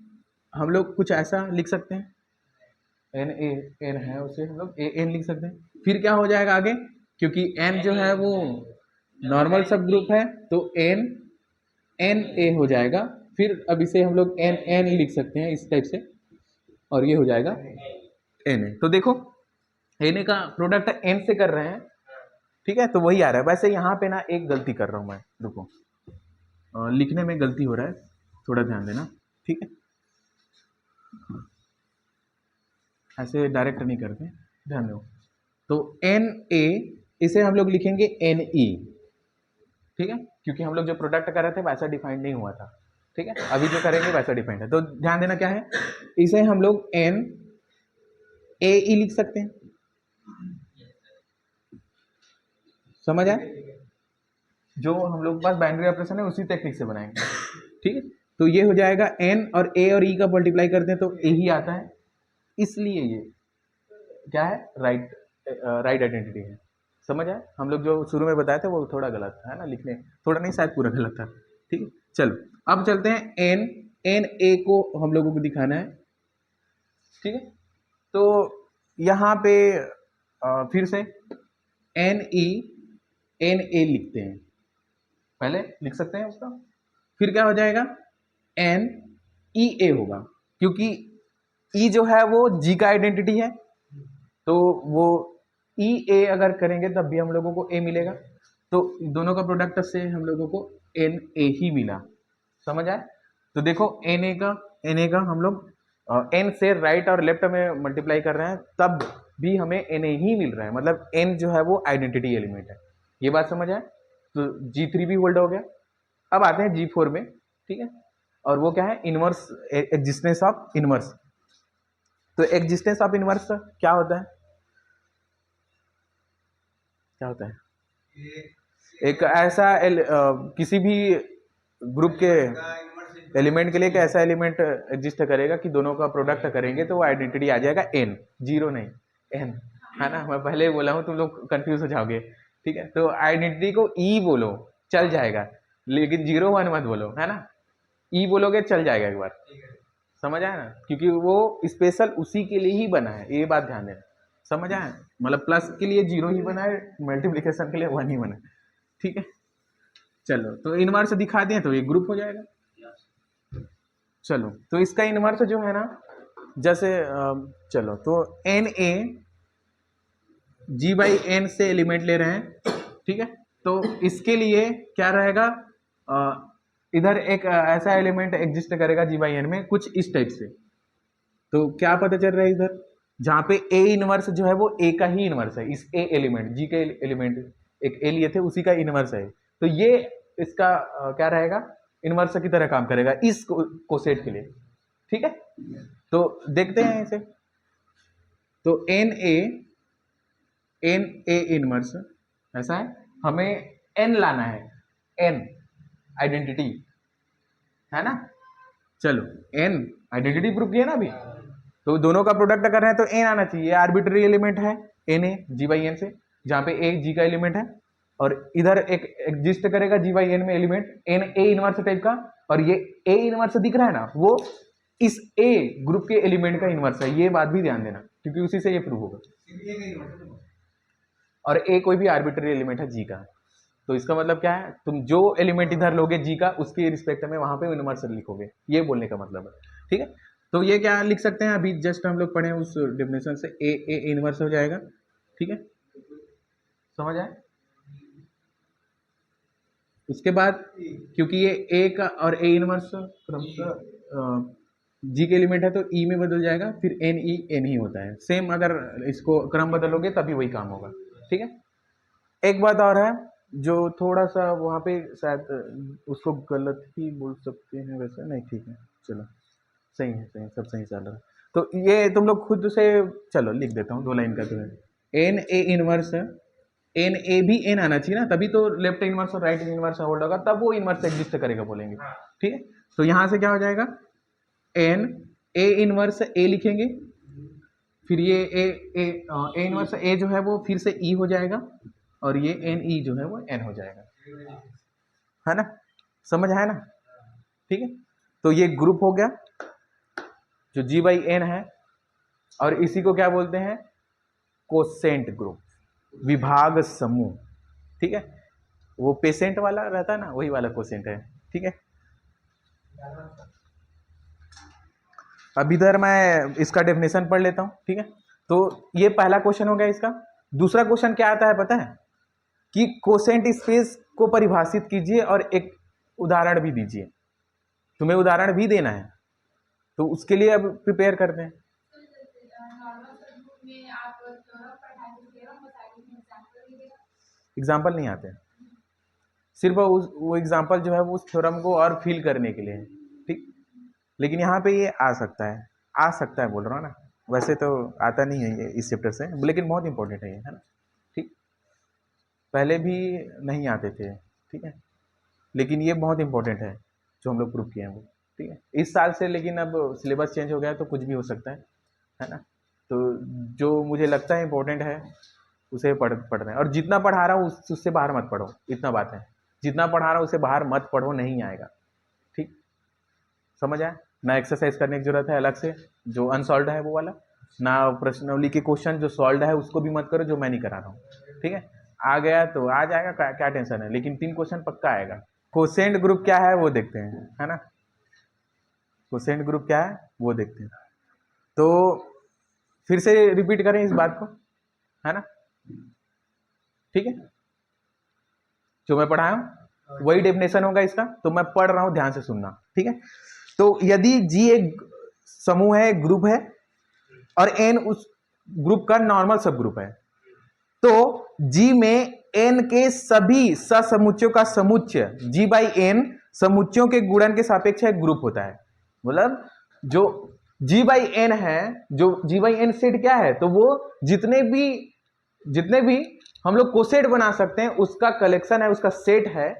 हम लोग कुछ ऐसा लिख सकते हैं, एन ए एन है उसे हम लोग ए एन लिख सकते हैं। फिर क्या हो जाएगा आगे, क्योंकि एन जो है वो नॉर्मल सब ग्रुप है तो एन एन ए हो जाएगा। फिर अब इसे हम लोग एन एन लिख सकते हैं इस टाइप से, और ये हो जाएगा एन ए। तो देखो एन ए का प्रोडक्ट एन से कर रहे हैं, ठीक है, तो वही आ रहा है। वैसे यहाँ पे ना एक गलती कर रहा हूँ मैं, रुको, लिखने में गलती हो रहा है, थोड़ा ध्यान देना, ठीक है, ऐसे डायरेक्ट नहीं करते, ध्यान दो। तो एन ए इसे हम लोग लिखेंगे एन ई, ठीक है, क्योंकि हम लोग जो प्रोडक्ट कर रहे थे वैसा डिफाइंड नहीं हुआ था। ठीक है, अभी जो करेंगे वैसा डिफाइंड है। तो ध्यान देना क्या है, इसे हम लोग एन ए ई लिख सकते हैं, समझ आए? जो हम लोग पास बाइनरी ऑपरेशन है उसी टेक्निक से बनाएंगे। ठीक है, तो ये हो जाएगा एन और ए और ई का मल्टीप्लाई करते हैं तो ए ही आता है, इसलिए ये क्या है, राइट आइडेंटिटी है। समझ आए? हम लोग जो शुरू में बताए थे वो थोड़ा गलत था, है ना, लिखने थोड़ा नहीं, शायद पूरा गलत था। ठीक है, चलो अब चलते हैं एन एन ए को हम लोगों को दिखाना है। ठीक है, तो यहाँ पे फिर से एन ई एन ए लिखते हैं, पहले लिख सकते हैं उसका, फिर क्या हो जाएगा, एन ई ए होगा, क्योंकि ई जो है वो जी का आइडेंटिटी है, तो वो ई ए अगर करेंगे तब भी हम लोगों को ए मिलेगा, तो दोनों का प्रोडक्ट से हम लोगों को एन ए ही मिला। समझ आए? तो देखो एन ए का हम लोग एन से राइट और लेफ्ट में मल्टीप्लाई कर रहे हैं तब भी हमें एन ए ही मिल रहा है, मतलब एन जो है वो आइडेंटिटी एलिमेंट है। ये बात समझ आए? तो G3 भी होल्ड हो गया। अब आते हैं G4 में, ठीक है, और वो क्या है, इनवर्स एग्जिस्टेंस ऑफ इनवर्स। तो एग्जिस्टेंस ऑफ इनवर्स क्या होता है, क्या होता है, एक ऐसा किसी भी ग्रुप के एलिमेंट के लिए एक ऐसा एलिमेंट एग्जिस्ट करेगा कि दोनों का प्रोडक्ट करेंगे तो वो आइडेंटिटी आ जाएगा एन, जीरो नहीं एन, है ना, मैं पहले ही बोला हूँ, तुम लोग कंफ्यूज हो जाओगे। ठीक है, तो आइडेंटिटी को ई बोलो चल जाएगा, लेकिन 0 1 मत बोलो, है ना, ई बोलोगे चल जाएगा एक बार, समझ आया ना, क्योंकि वो स्पेशल उसी के लिए ही बना है, ये बात ध्यान देना। समझ आया? मतलब प्लस के लिए 0 ही बना है, मल्टीप्लिकेशन के लिए 1 ही बना है। ठीक है, चलो तो इनवर्स दिखा दें तो ये ग्रुप हो जाएगा। चलो तो इसका इनवर्स जो है ना, जैसे चलो तो N a G by n से एलिमेंट ले रहे हैं, ठीक है, तो इसके लिए क्या रहेगा, इधर एक ऐसा एलिमेंट एग्जिस्ट करेगा जी बाई एन में कुछ इस टाइप से। तो क्या पता चल रहा है इधर, जहाँ पे ए इनवर्स जो है वो ए का ही इनवर्स है, इस ए एलिमेंट जी के एलिमेंट एक ए लिए थे उसी का इनवर्स है, तो ये इसका क्या रहेगा, इनवर्स की तरह काम करेगा इस कोसेट के लिए। ठीक है, तो देखते हैं इसे, तो एन ए इनवर्स ऐसा है, हमें एन लाना है, एन आइडेंटिटी, है ना, चलो एन आइडेंटिटी प्रूफ किया ना अभी, तो दोनों का प्रोडक्ट कर रहे हैं तो एन आना चाहिए, आर्बिट्ररी एलिमेंट है n a G by n से, जहाँ पे ए जी का एलिमेंट है, और इधर एक एग्जिस्ट करेगा जी बाई एन में element n a inverse type का, और ये ए इनवर्स दिख रहा है ना, वो इस ए ग्रुप के एलिमेंट का इनवर्स है, ये बात भी ध्यान देना क्योंकि उसी से ये प्रूव होगा। और ए कोई भी आर्बिट्ररी एलिमेंट है जी का, तो इसका मतलब क्या है, तुम जो एलिमेंट इधर लोगे जी का उसके रिस्पेक्ट में वहां पे इनवर्स लिखोगे, ये बोलने का मतलब है। ठीक है, तो ये क्या लिख सकते हैं, अभी जस्ट हम लोग पढ़े उस डेफिनेशन से ए इनवर्स हो जाएगा। ठीक है, समझ आए? उसके बाद क्योंकि ये ए का और ए इनवर्स क्रमशः जी के एलिमेंट है तो ई में बदल जाएगा, फिर एन ही होता है, सेम अगर इसको क्रम बदलोगे तभी वही काम होगा। ठीक है, एक बात और है जो थोड़ा सा वहाँ पे शायद उसको गलत ही बोल सकते हैं, वैसे नहीं, ठीक है, चलो सही है, सब सही चल रहा है। तो ये तुम लोग खुद से, चलो लिख देता हूँ 2 लाइन का, तो है n a inverse, n a भी एन आना चाहिए ना, तभी तो लेफ्ट इनवर्स और राइट इनवर्स होल्ड होगा, तब वो इनवर्स एग्जिस्ट करेगा बोलेंगे। ठीक है, तो यहाँ से क्या हो जाएगा, एन ए इनवर्स ए लिखेंगे, फिर ये ए इनवर्स ए जो है वो फिर से ई हो जाएगा, और ये एन ई जो है वो एन हो जाएगा। है ना, समझ आया ना, ठीक है। तो ये ग्रुप हो गया जो G/N है, और इसी को क्या बोलते हैं, कोसेंट ग्रुप, विभाग समूह, ठीक है। वो पेशेंट वाला रहता है ना, वही वाला कोसेंट है, ठीक है। अब इधर मैं इसका डेफिनेशन पढ़ लेता हूं, ठीक है। तो ये पहला क्वेश्चन हो गया इसका। दूसरा क्वेश्चन क्या आता है पता है, कि कोसेंट स्पेस को परिभाषित कीजिए और एक उदाहरण भी दीजिए। तुम्हें उदाहरण भी देना है, तो उसके लिए अब प्रिपेयर करते हैं। एग्जाम्पल नहीं आते, सिर्फ वो एग्जाम्पल जो है वो उस थ्योरम को और फील करने के लिए है, ठीक। लेकिन यहाँ पे ये आ सकता है बोल रहा हूँ ना, वैसे तो आता नहीं है ये इस चैप्टर से, लेकिन बहुत इंपॉर्टेंट है ये, है ना, ठीक। पहले भी नहीं आते थे, ठीक है, लेकिन ये बहुत इंपॉर्टेंट है जो हम लोग प्रूव किए हैं वो, ठीक है। इस साल से लेकिन अब सिलेबस चेंज हो गया तो कुछ भी हो सकता है ना। तो जो मुझे लगता है इंपॉर्टेंट है उसे पढ़ रहे हैं, और जितना पढ़ा रहा हूँ उससे बाहर मत पढ़ो, इतना बात है। जितना पढ़ा रहा हूँ उससे बाहर मत पढ़ो, नहीं आएगा, ठीक। समझ आया ना, एक्सरसाइज करने की जरूरत है अलग से, जो अनसॉल्व है वो वाला ना, प्रश्नावली के क्वेश्चन जो सॉल्व है उसको भी मत करो, जो मैं नहीं करा रहा हूँ, ठीक है। आ गया तो आ जाएगा, क्या टेंशन है, लेकिन 3 क्वेश्चन पक्का आएगा। कोसेंट ग्रुप क्या है वो देखते हैं, है ना, कोसेंट ग्रुप क्या है वो देखते हैं। तो फिर से रिपीट करें इस बात को, है ना, ठीक है। जो मैं पढ़ाया हूं वही डेफिनेशन होगा इसका, तो मैं पढ़ रहा हूं, ध्यान से सुनना, ठीक है। तो यदि जी एक समूह है, एक ग्रुप है, और एन उस ग्रुप का नॉर्मल सब ग्रुप है, तो जी में एन के सभी ससमुच्चयों का समुच्चय G/N समुच्चयों के गुणन के सापेक्ष एक ग्रुप होता है। मतलब जो G/N है, जो G/N सेट क्या है, तो वो जितने भी हम लोग कोसेट बना सकते हैं उसका कलेक्शन है, उसका सेट है।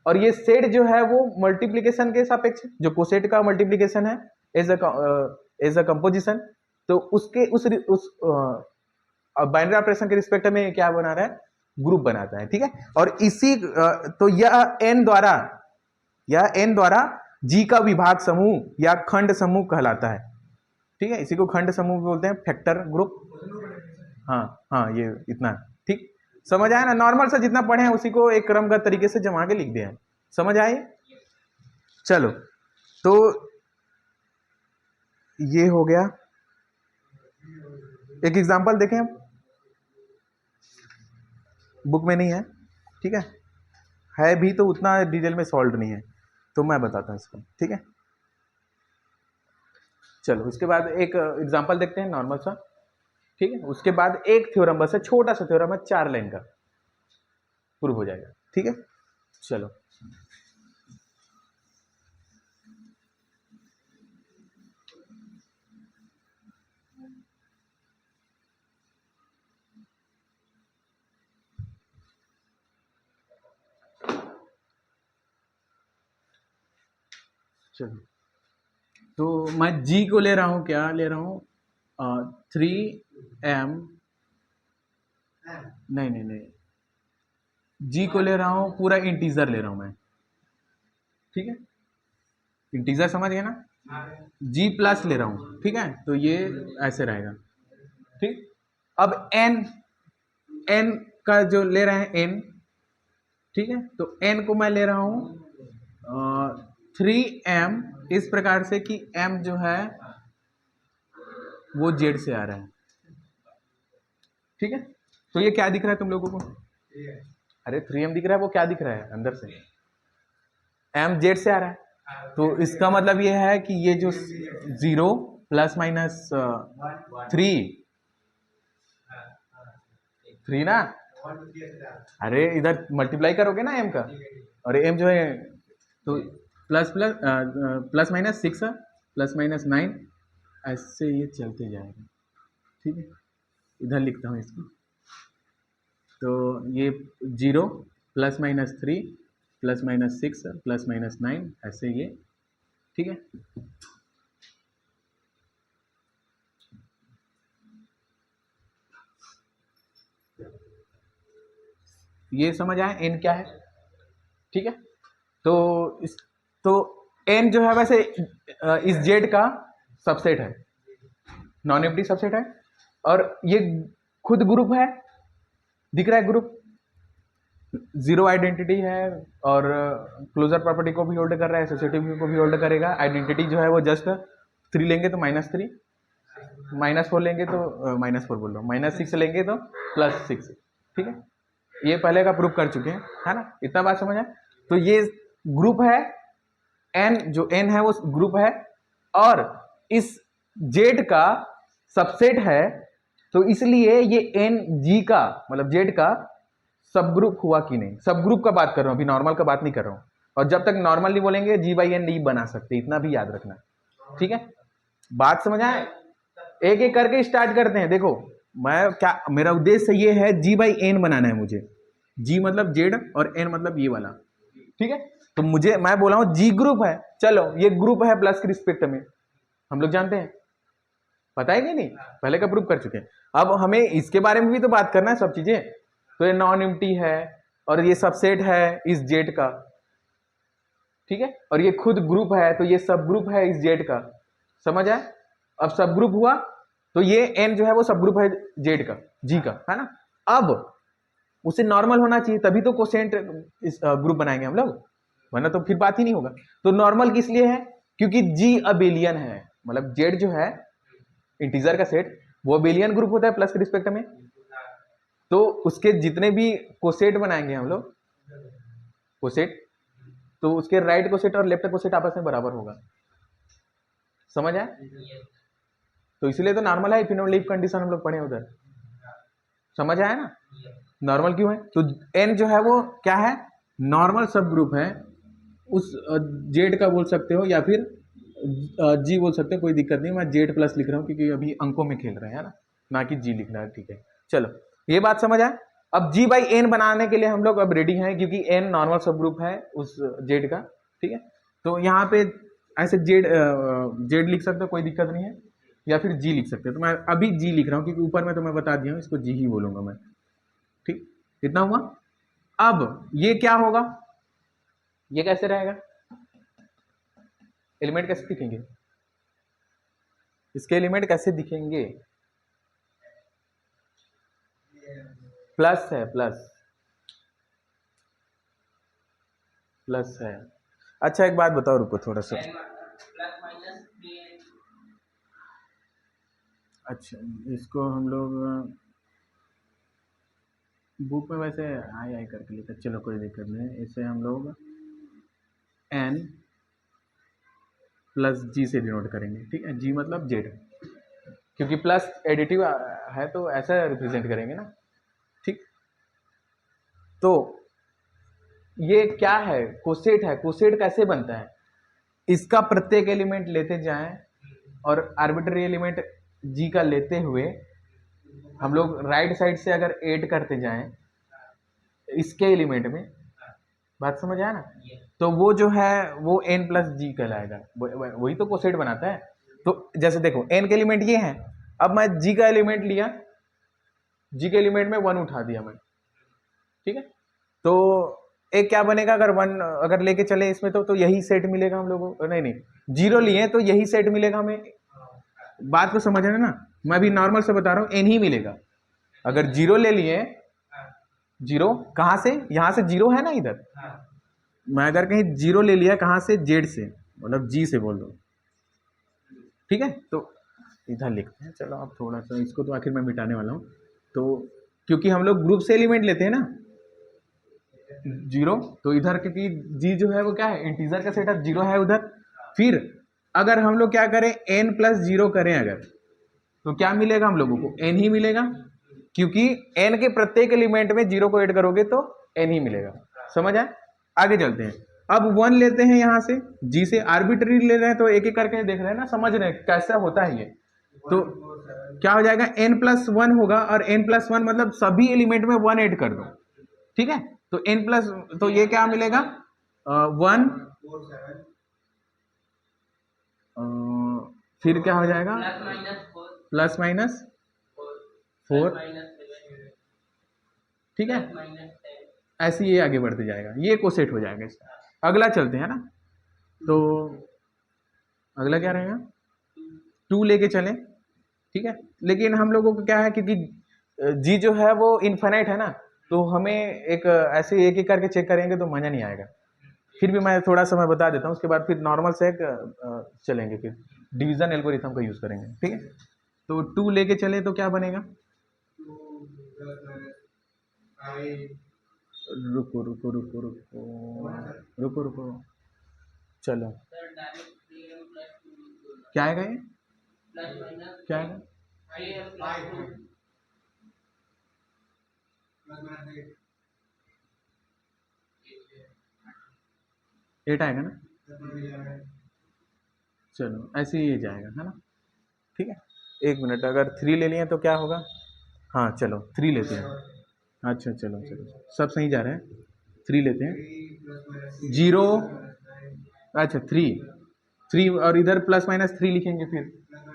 और ये सेट जो है वो मल्टीप्लीकेशन के सापेक्ष, जो कोसेट का मल्टीप्लीकेशन है एज अ कंपोजिशन, तो उसके उस बाइनरी ऑपरेशन के रिस्पेक्ट में क्या बना रहा है, ग्रुप बनाता है, ठीक है। और इसी तो यह एन द्वारा जी का विभाग समूह या खंड समूह कहलाता है, ठीक है। इसी को खंड समूह बोलते हैं, फैक्टर ग्रुप। हाँ हाँ, ये इतना ठीक समझ आया ना, नॉर्मल सा जितना पढ़े हैं उसी को एक क्रमबद्ध तरीके से जमा के लिख दिया है, समझ आए। चलो, तो ये हो गया, एक एग्जांपल देखें, बुक में नहीं है, ठीक है भी तो उतना डिटेल में सॉल्व नहीं है, तो मैं बताता हूँ इसको, ठीक है। चलो, उसके बाद एक एग्जांपल देखते हैं नॉर्मल सा, ठीक है। उसके बाद एक थ्योरम, बस है छोटा सा थ्योरम है, 4 लाइन का, प्रूव हो जाएगा, ठीक है। चलो, चलो, तो मैं जी को ले रहा हूं, क्या ले रहा हूं, 3m, नहीं, जी को ले रहा हूं पूरा इंटीजर ले रहा हूं मैं, ठीक है। इंटीजर समझ गए ना, जी प्लस ले रहा हूं, ठीक है। तो ये ऐसे रहेगा, ठीक। अब एन का जो ले रहे हैं एन, ठीक है। तो एन को मैं ले रहा हूं 3m, इस प्रकार से कि m जो है वो जेड से आ रहा है, ठीक है। तो ये क्या दिख रहा है तुम लोगों को, अरे 3m दिख रहा है, वो क्या दिख रहा है अंदर से, m जेड से आ रहा है। तो इसका मतलब ये है कि ये जो 0 प्लस माइनस 3 ना, अरे इधर मल्टीप्लाई करोगे ना m का, और m जो है तो plus plus plus minus 6 plus minus 9, ऐसे ये चलते जाएगा, ठीक है। इधर लिखता हूँ इसको, तो ये 0 plus minus 3 plus minus 6 plus minus 9, ऐसे ये, ठीक है। ये समझ आया एन क्या है, ठीक है। तो इस तो n जो है वैसे इस जेड का सबसेट है, नॉन एम्प्टी सबसेट है, और ये खुद ग्रुप है, दिख रहा है ग्रुप, जीरो आइडेंटिटी है और क्लोजर प्रॉपर्टी को भी होल्ड कर रहा है, एसोसिएटिव को भी होल्ड करेगा। आइडेंटिटी जो है वो जस्ट 3 लेंगे तो -3, -4 लेंगे तो -4 बोल रहा हूँ, -6 लेंगे तो +6, ठीक है। ये पहले का प्रूफ कर चुके हैं, है ना, इतना बात समझ आए। तो ये ग्रुप है n, जो n है वो ग्रुप है और इस z का सबसेट है, तो इसलिए ये n g का मतलब z का सब ग्रुप हुआ कि नहीं। सब ग्रुप का बात कर रहा हूं, अभी नॉर्मल का बात नहीं कर रहा हूं, और जब तक नॉर्मल नहीं बोलेंगे g/n नहीं बना सकते, इतना भी याद रखना, ठीक है। बात समझ आए, एक एक करके स्टार्ट करते हैं। देखो मैं क्या, मेरा उद्देश्य ये है g/n बनाना है मुझे, g मतलब z और n मतलब ये वाला, ठीक है। तो मुझे, मैं बोला हूं g ग्रुप है, चलो ये ग्रुप है प्लस के रिस्पेक्ट में, हम लोग जानते हैं, पता है कि नहीं, पहले का प्रूफ कर चुके हैं। अब हमें इसके बारे में भी तो बात करना है सब चीजें। तो ये नॉन एम्प्टी है और ये सबसेट है इस जेड का, ठीक है, और ये खुद ग्रुप है, तो ये सब ग्रुप है इस जेड का, समझ आए। अब सब ग्रुप हुआ तो ये n जो है वो सब ग्रुप है जेड का, जी का, है ना। अब उसे नॉर्मल होना चाहिए, तभी तो कोसेंट इस ग्रुप बनाएंगे हम लोग, वरना तो फिर बात ही नहीं होगा। तो नॉर्मल किस लिए है, क्योंकि जी अबेलियन है, मतलब जेड जो है इंटीजर का सेट, वो अबेलियन ग्रुप होता है प्लस के रिस्पेक्ट में, तो उसके जितने भी कोसेट बनाएंगे हम लोग, कोसेट, तो उसके राइट कोसेट और लेफ्ट कोसेट आपस में बराबर होगा, समझ आए। तो इसलिए तो नॉर्मल है, फिर लीव कंडीशन हम लोग पढ़े उधर, समझ आया ना। नॉर्मल क्यों है, तो n जो है वो क्या है, नॉर्मल सब ग्रुप है उस जेड का बोल सकते हो, या फिर जी बोल सकते हो, कोई दिक्कत नहीं, मैं जेड प्लस लिख रहा हूँ क्योंकि अभी अंकों में खेल रहे हैं, ना, ना कि जी लिखना है, ठीक है। चलो ये बात समझ आए। अब g/n बनाने के लिए हम लोग अब रेडी हैं, क्योंकि n नॉर्मल सब ग्रुप है उस जेड का, ठीक है। तो यहाँ पे ऐसे जेड लिख सकते हो, कोई दिक्कत नहीं है, या फिर जी लिख सकते हो। तो मैं अभी जी लिख रहा हूँ क्योंकि ऊपर में तो मैं बता दिया हूँ, इसको जी ही बोलूंगा मैं, ठीक, इतना हुआ। अब ये क्या होगा, ये कैसे रहेगा, एलिमेंट कैसे दिखेंगे, इसके एलिमेंट कैसे दिखेंगे, प्लस है, प्लस प्लस है। अच्छा एक बात बताओ, रुको थोड़ा सा, अच्छा इसको हम लोग बुक में वैसे आई आई करके लिखा, चलो कोई दिक्कत नहीं, इसे हम लोग n प्लस जी से डिनोट करेंगे, ठीक है, जी मतलब जेड, क्योंकि प्लस एडिटिव है तो ऐसा रिप्रेजेंट करेंगे ना, ठीक। तो ये क्या है, कोसेट है, कोसेट कैसे बनता है, इसका प्रत्येक एलिमेंट लेते जाएं और आर्बिट्री एलिमेंट जी का लेते हुए हम लोग राइट साइड से अगर ऐड करते जाएं इसके एलिमेंट में, बात समझ आया ना, तो वो जो है वो n प्लस जी कहलाएगा, वही तो कोसेट बनाता है। तो जैसे देखो n के एलिमेंट ये है, अब मैं g का एलिमेंट लिया, g के एलिमेंट में 1 उठा दिया मैं, ठीक है। तो एक क्या बनेगा, अगर 1 अगर लेके चले इसमें तो यही सेट मिलेगा हम लोगों को, नहीं नहीं 0 लिए तो यही सेट मिलेगा हमें, बात को समझ रहे ना, मैं अभी नॉर्मल से बता रहा हूँ, n ही मिलेगा। अगर 0 ले लिए, 0 कहां से, यहां से 0 है ना इधर, मैं अगर कहीं 0 ले लिया कहां से, जेड से, मतलब जी से बोल दो, ठीक है। तो इधर लिखते हैं, चलो अब थोड़ा सा इसको तो आखिर में मिटाने वाला हूँ, तो क्योंकि हम लोग ग्रुप से एलिमेंट लेते हैं ना 0, तो इधर क्योंकि जी जो है वो क्या है, इंटीजर का सेट, 0 है उधर। फिर अगर हम लोग क्या करें, n प्लस 0 करें अगर, तो क्या मिलेगा हम लोगों को, n ही मिलेगा, क्योंकि n के प्रत्येक एलिमेंट में 0 को ऐड करोगे तो n ही मिलेगा, समझ आए। आगे चलते हैं, अब 1 लेते हैं यहां से, जी से आर्बिट्री ले रहे हैं, तो एक एक करके देख रहे हैं ना, समझ रहे हैं कैसा होता है ये। तो क्या हो जाएगा, n प्लस 1 होगा, और n प्लस 1 मतलब सभी एलिमेंट में 1 ऐड कर दो, ठीक है। तो n प्लस, तो ये क्या मिलेगा, 1, फिर क्या हो जाएगा, प्लस माइनस 4, ठीक है, ऐसे ये आगे बढ़ते जाएगा, ये कोसेट हो जाएगा इसका। अगला चलते हैं ना, तो अगला क्या रहेगा, 2 लेके चलें, ठीक है। लेकिन हम लोगों को क्या है, क्योंकि जी जो है वो इन्फिनाइट है ना, तो हमें एक ऐसे एक एक करके चेक करेंगे तो मजा नहीं आएगा। फिर भी मैं थोड़ा सा मैं बता देता हूँ, उसके बाद फिर नॉर्मल से चलेंगे, फिर डिवीजन एल्गोरिथम का यूज करेंगे, ठीक है। तो 2 लेके चले तो क्या बनेगा, रुको रुको रुको रुको रुको रुको, चलो क्या आएगा ये, क्या आएगा, 8 आएगा ना, चलो ऐसे ही जाएगा, है ना, ठीक है। 1 मिनट, अगर 3 ले लिए तो क्या होगा, हाँ चलो 3 लेते हैं, अच्छा चलो चलो सब सही जा रहे हैं, 3 लेते हैं, 0, अच्छा 3 और इधर प्लस माइनस 3 लिखेंगे फिर,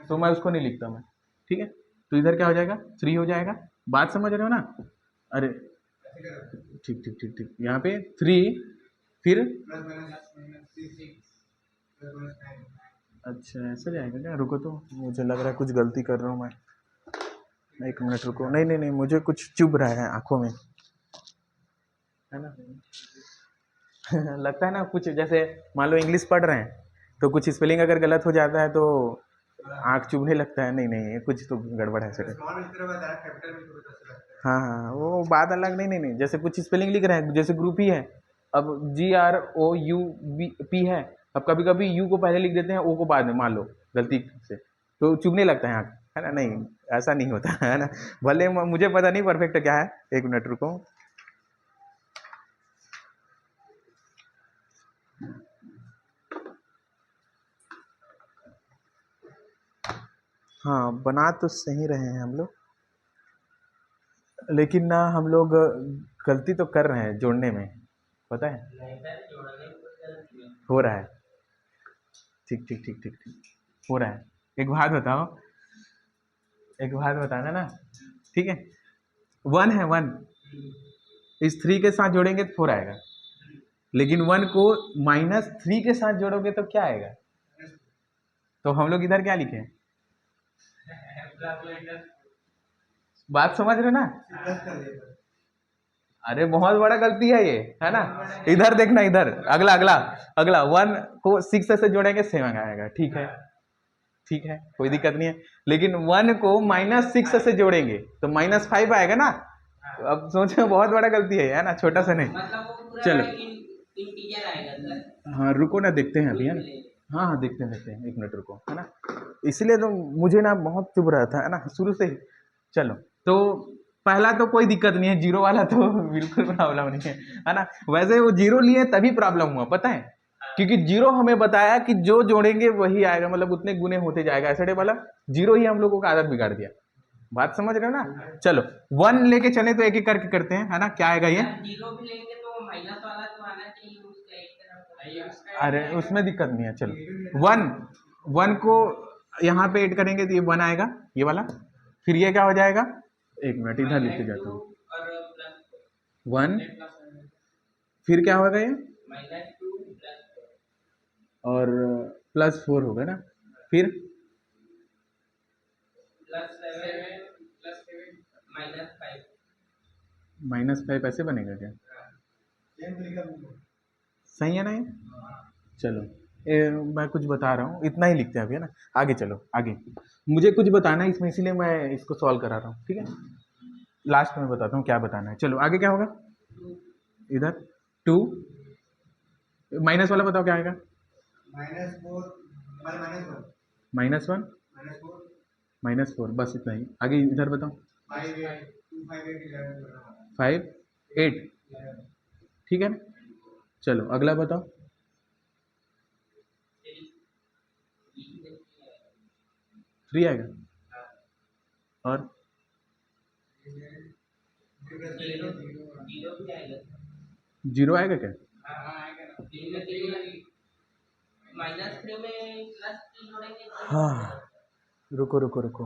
तो मैं उसको नहीं लिखता मैं, ठीक है। तो इधर क्या हो जाएगा, 3 हो जाएगा, बात समझ रहे हो ना, अरे ठीक ठीक ठीक ठीक, यहाँ पे 3 फिर, अच्छा ऐसा जाएगा क्या, रुको तो मुझे लग रहा है कुछ गलती कर रहा हूँ मैं, 1 मिनट रुको, नहीं नहीं नहीं, मुझे कुछ चुभ रहा है आंखों में, है ना लगता है ना कुछ, जैसे मान लो इंग्लिश पढ़ रहे हैं तो कुछ स्पेलिंग अगर गलत हो जाता है तो आंख चुभने लगता है, नहीं नहीं ये कुछ तो गड़बड़ है सर, हाँ हाँ वो बात अलग, नहीं नहीं नहीं, जैसे कुछ स्पेलिंग लिख रहे हैं, जैसे ग्रुप ही है, अब GROUP है, अब कभी कभी यू को पहले लिख देते हैं, ओ को बाद में, मान लो गलती से, तो चुभने लगता है आँख, है ना, नहीं ऐसा नहीं होता है ना, भले मुझे पता नहीं परफेक्ट क्या है, 1 मिनट रुको, हाँ बना तो सही रहे हैं हम लोग, लेकिन ना हम लोग गलती तो कर रहे हैं जोड़ने में, पता है, हो रहा है, ठीक ठीक ठीक ठीक ठीक हो रहा है, एक बात बताओ, एक बात बताना ना, ठीक है, 1 है 1, इस 3 के साथ जोड़ेंगे तो 4 आएगा, लेकिन 1 को -3 के साथ जोड़ोगे तो क्या आएगा, तो हम लोग इधर क्या लिखे, बात समझ रहे ना, अरे बहुत बड़ा गलती है ये, है ना, इधर देखना, इधर अगला अगला अगला, 1 को 6 से जोड़ेंगे 7 आएगा, ठीक है, ठीक है कोई दिक्कत नहीं है, लेकिन 1 को -6 से जोड़ेंगे तो -5 आएगा ना, तो अब सोचो बहुत बड़ा गलती है ना, छोटा सा नहीं, चलो हाँ रुको ना, देखते हैं अभी, है ना, हाँ हाँ देखते हैं 1 मिनट रुको, है ना, इसलिए तो मुझे ना बहुत चुभ रहा था, है ना, शुरू से ही, चलो तो पहला तो कोई दिक्कत नहीं है, 0 वाला तो बिल्कुल प्रॉब्लम नहीं है ना, वैसे वो 0 लिए तभी प्रॉब्लम हुआ, पता है, क्योंकि 0 हमें बताया कि जो जोड़ेंगे वही आएगा, मतलब उतने गुने होते जाएगा, ऐसे वाला 0 ही हम लोगों का आदत बिगाड़ दिया, बात समझ रहे हो ना, चलो 1 लेके चले तो एक एक करके करते हैं, है ना, क्या आएगा ये, 0 भी लेंगे तो माइनस वाला तो आना चाहिए उसका एक तरफ, अरे उसमें दिक्कत नहीं है, चलो 1 को यहाँ पे ऐड करेंगे तो ये 1 आएगा, ये वाला, फिर ये क्या हो जाएगा, 1 मिनट इधर लिखते जाता हूँ, 1 फिर क्या होगा ये, और +4 होगा ना, फिर -5 ऐसे बनेगा क्या, सही है ना ये, चलो मैं कुछ बता रहा हूँ, इतना ही लिखते हैं अभी, है ना, आगे चलो आगे, मुझे कुछ बताना है इसमें, इसीलिए मैं इसको सॉल्व करा रहा हूँ, ठीक है, लास्ट में बताता हूँ क्या बताना है, चलो आगे क्या होगा, इधर 2 माइनस वाला बताओ क्या आएगा, -1 -4, बस इतना ही, आगे इधर बताओ, 5 8, ठीक है ना, चलो अगला बताओ, 3 आएगा, और 0 आएगा क्या, हाँ रुको रुको रुको,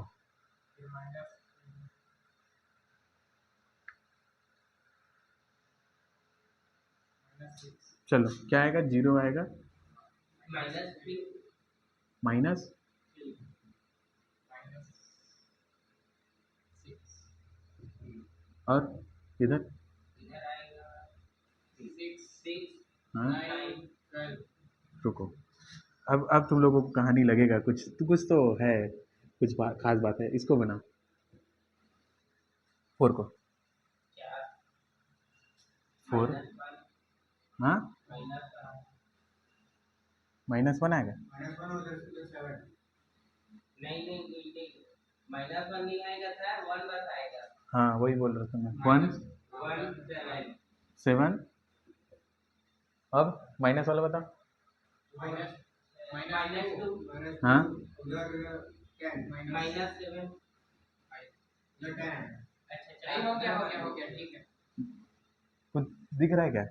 चलो क्या आएगा, 0 आएगा, माइनस और इधर हाँ रुको, अब तुम लोगों को कहानी लगेगा कुछ तो है, कुछ खास बात है। इसको बना 4 को 4 हाँ -1 आएगा, हाँ वही बोल रहा था मैं, 1 7 अब माइनस वाला बता, हाँ कुछ दिख रहा है क्या?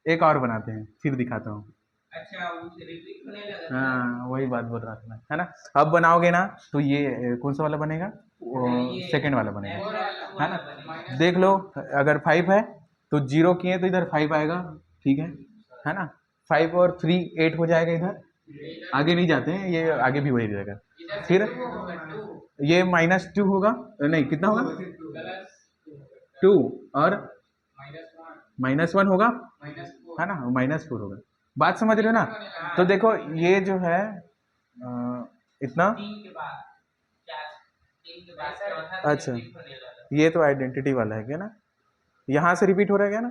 एक और बनाते हैं फिर दिखाता हूँ। हाँ वही बात बोल रहा था मैं, है ना। अब बनाओगे ना तो ये कौन सा वाला बनेगा, सेकंड वाला बनेगा, है ना। देख लो, अगर 5 है तो 0 किए तो इधर 5 आएगा, ठीक है ना। 5 और 3 8 हो जाएगा, इधर आगे नहीं जाते हैं, ये आगे भी वही रहेगा। फिर ये -2 होगा, नहीं कितना होगा, 2 और -1 होगा, है ना, -4 होगा। बात समझ रहे हो ना। तो देखो ये जो है इतना, अच्छा ये तो आइडेंटिटी वाला है क्या ना, यहाँ से रिपीट हो रहा है क्या ना,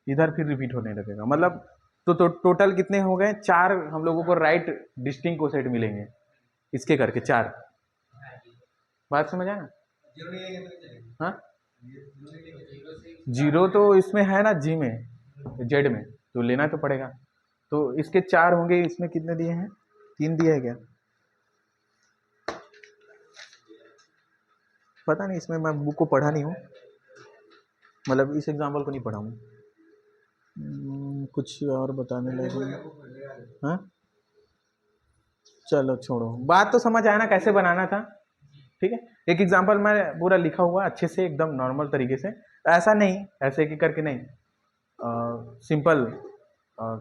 इधर फिर रिपीट होने लगेगा, मतलब तो टोटल कितने हो गए, 4 हम लोगों को राइट डिस्टिंक्ट कोसेट मिलेंगे इसके करके 4। बात समझ आया ना। हाँ 0 तो इसमें है ना, जी में, जेड में, तो लेना तो पड़ेगा। तो इसके 4 होंगे, इसमें कितने दिए हैं, 3 दिया है क्या, पता नहीं, इसमें मैं बुक को पढ़ा नहीं हूँ, मतलब इस एग्जाम्पल को नहीं पढ़ा हूँ। कुछ और बताने लगे, हाँ चलो छोड़ो, बात तो समझ आया ना कैसे बनाना था, ठीक है। एक एग्जांपल मैं पूरा लिखा हुआ अच्छे से, एकदम नॉर्मल तरीके से, ऐसा नहीं ऐसे कि करके नहीं, सिंपल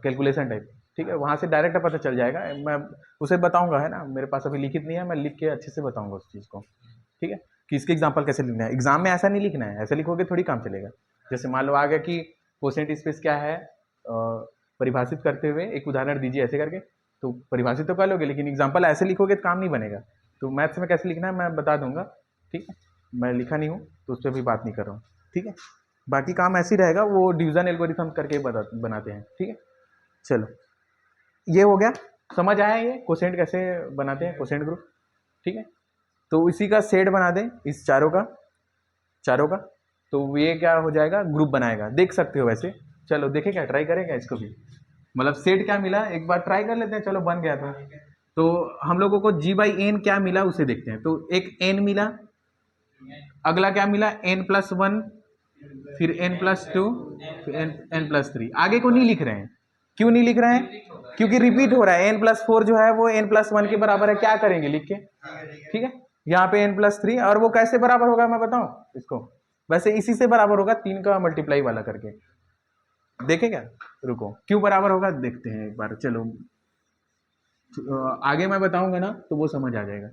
कैलकुलेशन टाइप, ठीक है, वहाँ से डायरेक्ट पता चल जाएगा, मैं उसे बताऊंगा, है ना, मेरे पास अभी लिखित नहीं है, मैं लिख के अच्छे से बताऊंगा उस चीज़ को, ठीक है, कि इसके एग्जाम्पल कैसे लिखना है। एग्जाम में ऐसा नहीं लिखना है, ऐसा लिखोगे थोड़ी काम चलेगा। जैसे मान लो आ गया कि कोसेंट स्पेस क्या है, परिभाषित करते हुए एक उदाहरण दीजिए ऐसे करके, तो परिभाषित तो कर लोगे, लेकिन एग्जाम्पल ऐसे लिखोगे तो काम नहीं बनेगा। तो मैथ्स में कैसे लिखना है मैं बता दूंगा, ठीक है, मैं लिखा नहीं हूँ तो उस पर भी बात नहीं कर रहा हूँ, ठीक है। बाकी काम ऐसे ही रहेगा, वो डिवीजन एल्गोरिथम करके बनाते हैं, ठीक है। चलो ये हो गया, समझ आया ये कोसेंट कैसे बनाते हैं, कोसेंट ग्रुप, ठीक है। तो इसी का सेट बना दें, इस चारों का, तो ये क्या हो जाएगा, ग्रुप बनाएगा, देख सकते हो वैसे। चलो देखें क्या, ट्राई करें क्या इसको भी, मतलब सेट क्या मिला एक बार ट्राई कर लेते हैं, चलो बन गया था। तो हम लोगों को g/n क्या मिला उसे देखते हैं। तो एक n मिला, अगला क्या मिला, n+1, फिर n+2, फिर n+3। आगे को नहीं लिख रहे हैं, क्यों नहीं लिख रहे हैं, क्योंकि रिपीट हो रहा है। n+4 जो है वो n+1 के बराबर है, क्या करेंगे लिख के, ठीक है। यहाँ पे n+3, और वो कैसे बराबर होगा मैं बताऊं इसको, वैसे इसी से बराबर होगा, 3 का मल्टीप्लाई वाला करके, देखें क्या, रुको क्यों बराबर होगा देखते हैं एक बार। चलो आगे मैं बताऊंगा ना तो वो समझ आ जाएगा।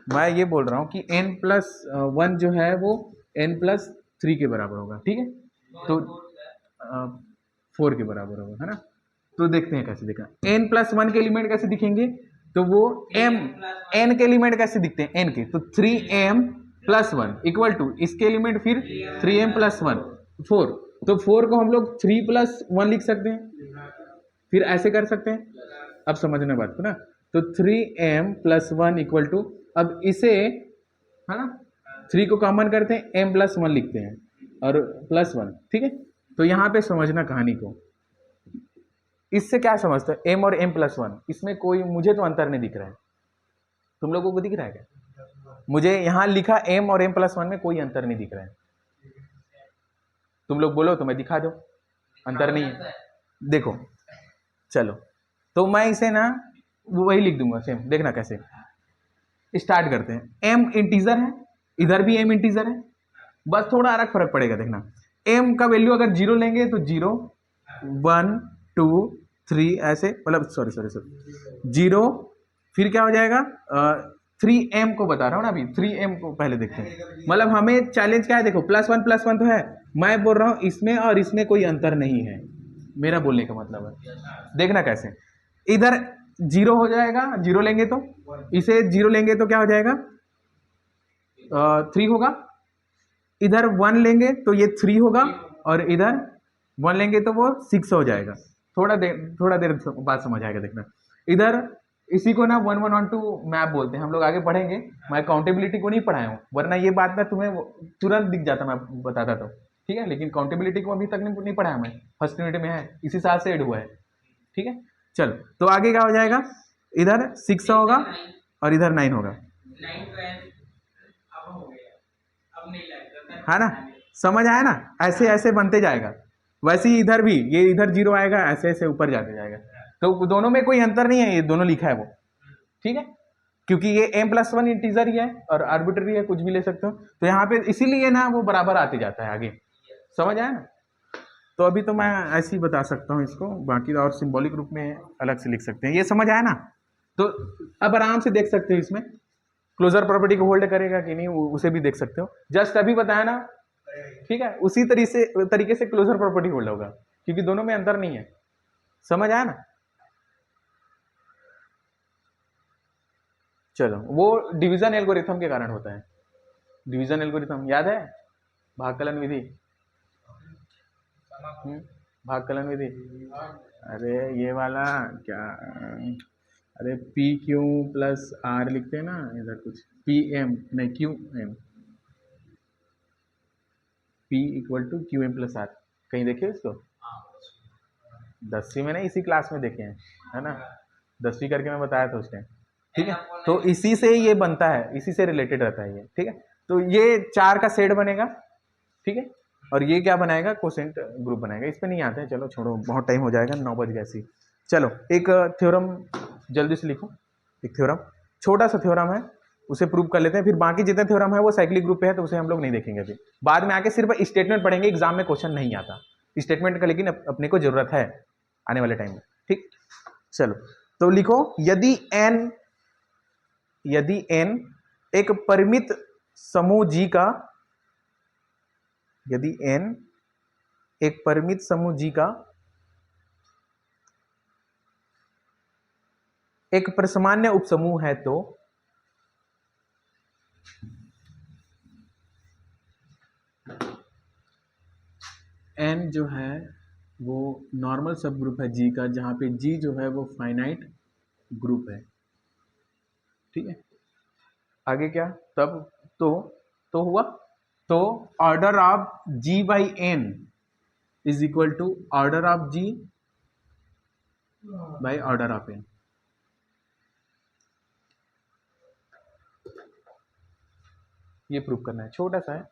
मैं ये बोल रहा हूँ कि n+1 जो है वो n+3 के बराबर होगा, ठीक है, तो 4 के बराबर होगा, है ना। तो देखते हैं कैसे दिखा, n+1 के एलिमेंट कैसे दिखेंगे, तो वो n के एलिमेंट कैसे दिखते हैं, n के, तो 3m+1 इक्वल टू इसके एलिमेंट फिर 3m+1 4, तो 4 को हम लोग 3+1 लिख सकते हैं, फिर ऐसे कर सकते हैं। अब समझना बात को ना, तो 3m+1 इक्वल टू, अब इसे, है ना, 3 को कॉमन करते हैं, m+1 लिखते हैं और +1, ठीक है। तो यहाँ पे समझना कहानी को, इससे क्या समझते हो, m और m+1, इसमें कोई मुझे तो अंतर नहीं दिख रहा है, तुम लोगों को दिख रहा है क्या, मुझे यहाँ लिखा m और m+1 में कोई अंतर नहीं दिख रहा है, तुम लोग बोलो तो मैं दिखा दो, अंतर नहीं है, देखो चलो, तो मैं इसे ना वही लिख दूंगा सेम, देखना कैसे। स्टार्ट करते हैं, m इंटीजर है, इधर भी m इंटीजर है, बस थोड़ा अलग फर्क पड़ेगा, देखना m का वैल्यू अगर 0 लेंगे तो 0 1 2 3 ऐसे, मतलब सॉरी सॉरी सॉरी 0, फिर क्या हो जाएगा 3m को बता रहा हूँ ना अभी, 3m को पहले देखते हैं। मतलब हमें चैलेंज क्या है, देखो +1 तो है, मैं बोल रहा हूँ इसमें और इसमें कोई अंतर नहीं है, मेरा बोलने का मतलब है। देखना कैसे, इधर 0 हो जाएगा, 0 लेंगे तो इसे 0 लेंगे तो क्या हो जाएगा 3 होगा, इधर 1 लेंगे तो ये 3 होगा, और इधर 1 लेंगे तो वो 6 हो जाएगा। थोड़ा देर बाद समझ आएगा, देखना इधर इसी को ना 1 1 1 2 मैप बोलते हैं, हम लोग आगे पढ़ेंगे। मैं काउंटेबिलिटी को नहीं पढ़ाया हूँ, वरना ये बात ना तुम्हें तुरंत दिख जाता मैं बताता तो, ठीक है, लेकिन काउंटेबिलिटी को अभी तक नहीं पढ़ाया मैं, फर्स्ट यूनिट में है, इसी साल से एड हुआ है, ठीक है। चल तो आगे क्या हो जाएगा, इधर 6 होगा और इधर 9 होगा, है ना, समझ आया ना, ऐसे ऐसे बनते जाएगा। वैसे ही इधर भी ये इधर 0 आएगा, ऐसे ऐसे ऊपर जाते जाएगा, तो दोनों में कोई अंतर नहीं है, ये दोनों लिखा है वो, ठीक है, क्योंकि ये m+1 इंटीजर ही है और आर्बिट्ररी है, कुछ भी ले सकते हो, तो यहाँ पे इसीलिए ना वो बराबर आते जाता है आगे, समझ आया ना। तो अभी तो मैं ऐसे ही बता सकता हूँ इसको, बाकी और सिंबॉलिक रूप में अलग से लिख सकते हैं, ये समझ आया ना। तो अब आराम से देख सकते हो इसमें क्लोजर प्रॉपर्टी को होल्ड करेगा कि नहीं, उसे भी देख सकते हो, जस्ट अभी बताया ना, ठीक है, उसी तरीके से क्लोजर प्रॉपर्टी होल्ड होगा, क्योंकि दोनों में अंतर नहीं है, समझ आया ना। चलो, वो डिवीजन एल्गोरिथम के कारण होता है, डिवीजन एल्गोरिथम याद है, भागकलन विधि, भागकलन विधि, अरे ये वाला क्या, अरे P+Q+R लिखते हैं ना, इधर कुछ PM नहीं QM, P=QM+R, कहीं देखे इसको, 10वीं में नहीं, इसी क्लास में देखे हैं, है ना, 10वीं करके मैं बताया था उस टाइम, ठीक है। तो इसी से ये बनता है, इसी से रिलेटेड रहता है ये, ठीक है। तो ये 4 का सेट बनेगा, ठीक है, और ये क्या बनाएगा, कोसेंट ग्रुप बनाएगा। इस पे नहीं आते हैं, चलो छोड़ो, बहुत टाइम हो जाएगा, 9 बज गए ऐसी। चलो एक थ्योरम जल्दी से लिखो, एक थ्योरम, छोटा सा थ्योरम है, उसे प्रूव कर लेते हैं, फिर बाकी जितने थ्योरम है वो साइक्लिक ग्रुप पे है, तो उसे हम लोग नहीं देखेंगे अभी, बाद में आके सिर्फ स्टेटमेंट पढ़ेंगे, एग्जाम में क्वेश्चन नहीं आता स्टेटमेंट का, लेकिन अपने को जरूरत है आने वाले टाइम में, ठीक। चलो तो लिखो, यदि n एक परिमित समूह G का, यदि n एक परिमित समूह G का एक प्रसामान्य उपसमूह है, तो n जो है वो नॉर्मल सब ग्रुप है G का, जहां पे G जो है वो फाइनाइट ग्रुप है, ठीक है। आगे क्या, तब तो हुआ, तो order of G/n is equal to order of G by order of n। ये प्रूव करना है, छोटा सा है।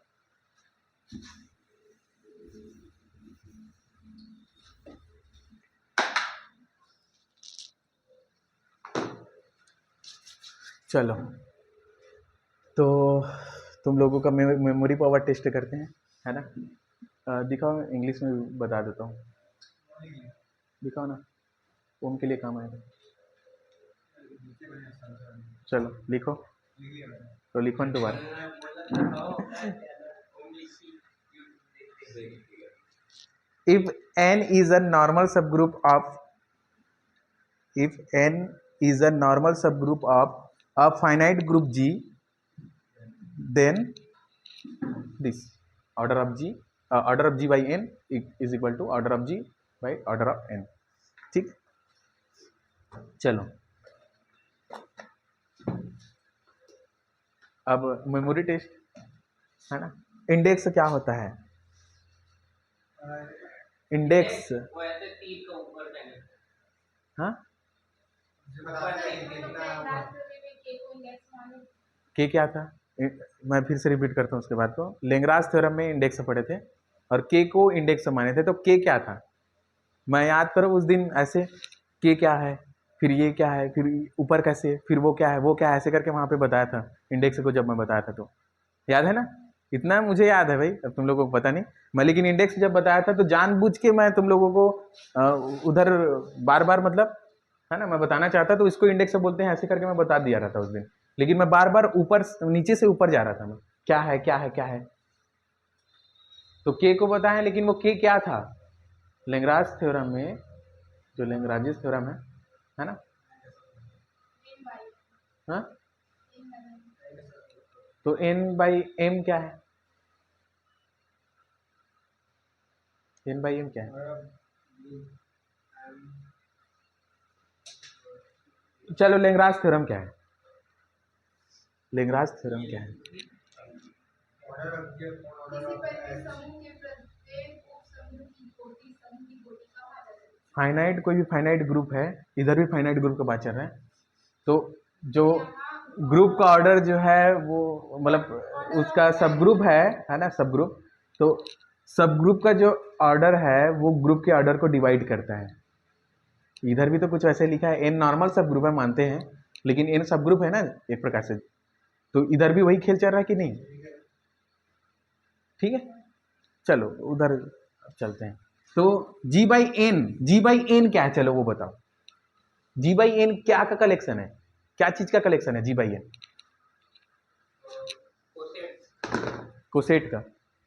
चलो तो तुम लोगों का मेमोरी पावर टेस्ट करते हैं, है ना। दिखाओ, इंग्लिश में बता देता हूँ, दिखाओ ना, उनके लिए काम आएगा। चलो लिखो, तो लिखो ना दोबारा। If n is a normal subgroup of a finite group G, then this order of G by n is equal to order of G by order of n, ठीक। चलो अब मेमोरी टेस्ट, है ना। इंडेक्स क्या होता है, index, हाँ के क्या था, मैं फिर से रिपीट करता हूँ उसके बाद को, लेंग्रास थ्योरम में इंडेक्स पढ़े थे और के को इंडेक्स माने थे, तो के क्या था, मैं याद करो उस दिन ऐसे, के क्या है, फिर ये क्या है, फिर ऊपर कैसे, फिर वो क्या है, वो क्या है, ऐसे करके वहां पे बताया था इंडेक्स को, जब मैं बताया था तो याद है ना। इतना मुझे याद है भाई, अब तुम लोगों को पता नहीं। मैं लेकिन इंडेक्स जब बताया था तो जानबूझ के मैं तुम लोगों को उधर बार बार मतलब है ना मैं बताना चाहता, तो इसको इंडेक्स बोलते हैं ऐसे करके मैं बता दिया रहा था उस दिन। लेकिन मैं बार बार ऊपर नीचे से ऊपर जा रहा था, मैं क्या है क्या है क्या है। तो के को बताया, लेकिन वो के क्या था? लेंग्राज थ्योरम में, जो लेंग्राजिस थ्योरम है ना, हाँ, तो एन बाई एम क्या है? एन बाई एम क्या है? चलो लेंग्राज थ्योरम क्या है? लेंग्राज थ्योरम क्या है? फाइनाइट, कोई भी फाइनाइट ग्रुप है, इधर भी फाइनाइट ग्रुप का बात चल रहा है, तो जो ग्रुप का ऑर्डर जो है वो मतलब उसका सब ग्रुप है ना, सब ग्रुप। तो सब ग्रुप का जो ऑर्डर है वो ग्रुप के ऑर्डर को डिवाइड करता है। इधर भी तो कुछ वैसे लिखा है, एन नॉर्मल सब ग्रुप है मानते हैं, लेकिन एन सब ग्रुप है ना एक प्रकार से, तो इधर भी वही खेल चल रहा है कि नहीं? ठीक है, चलो उधर चलते हैं। तो जी बाई एन क्या है, चलो वो बताओ। जी बाई एन क्या का कलेक्शन है, क्या चीज का कलेक्शन है जी बाई एन? कोसेट का,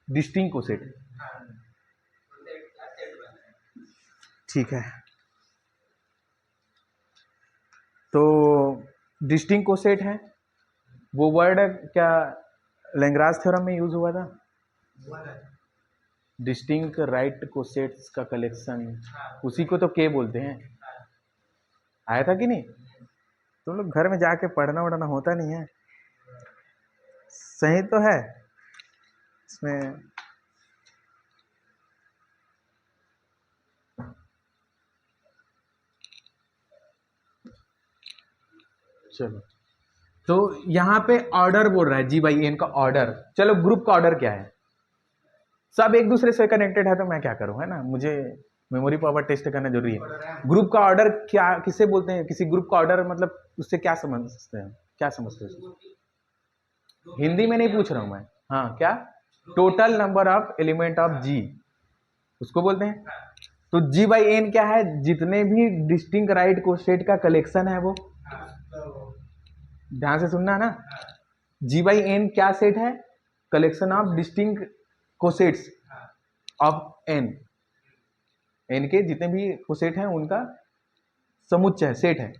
डिस्टिंग कोसेट। ठीक है, तो डिस्टिंग कोसेट है, वो वर्ड क्या लेंग्राज थ्योरम में यूज हुआ था? डिस्टिंक्ट राइट कोसेट्स का कलेक्शन, उसी को तो के बोलते हैं। आया था कि नहीं? तुम लोग घर में जाके पढ़ना वढ़ना होता नहीं है, सही तो है इसमें। चलो, तो यहाँ पे ऑर्डर बोल रहा है जी बाई एन का ऑर्डर। चलो ग्रुप का ऑर्डर क्या है? सब एक दूसरे से कनेक्टेड है, तो मैं क्या करूं, है ना, मुझे मेमोरी पावर टेस्ट करना जरूरी है। ग्रुप का ऑर्डर क्या किसे बोलते हैं? किसी ग्रुप का ऑर्डर मतलब उससे क्या समझते हैं, क्या समझते हैं? हिंदी में नहीं पूछ रहा हूं मैं, हाँ क्या? Total number of element of G, उसको बोलते हैं। तो जी बाई एन क्या है? जितने भी डिस्टिंक्ट राइट कोसेट का कलेक्शन है वो, ध्यान से सुनना ना, जी बाई एन क्या सेट है? Collection of distinct cosets of n, n के जितने भी कोसेट हैं उनका समुच्चय सेट है,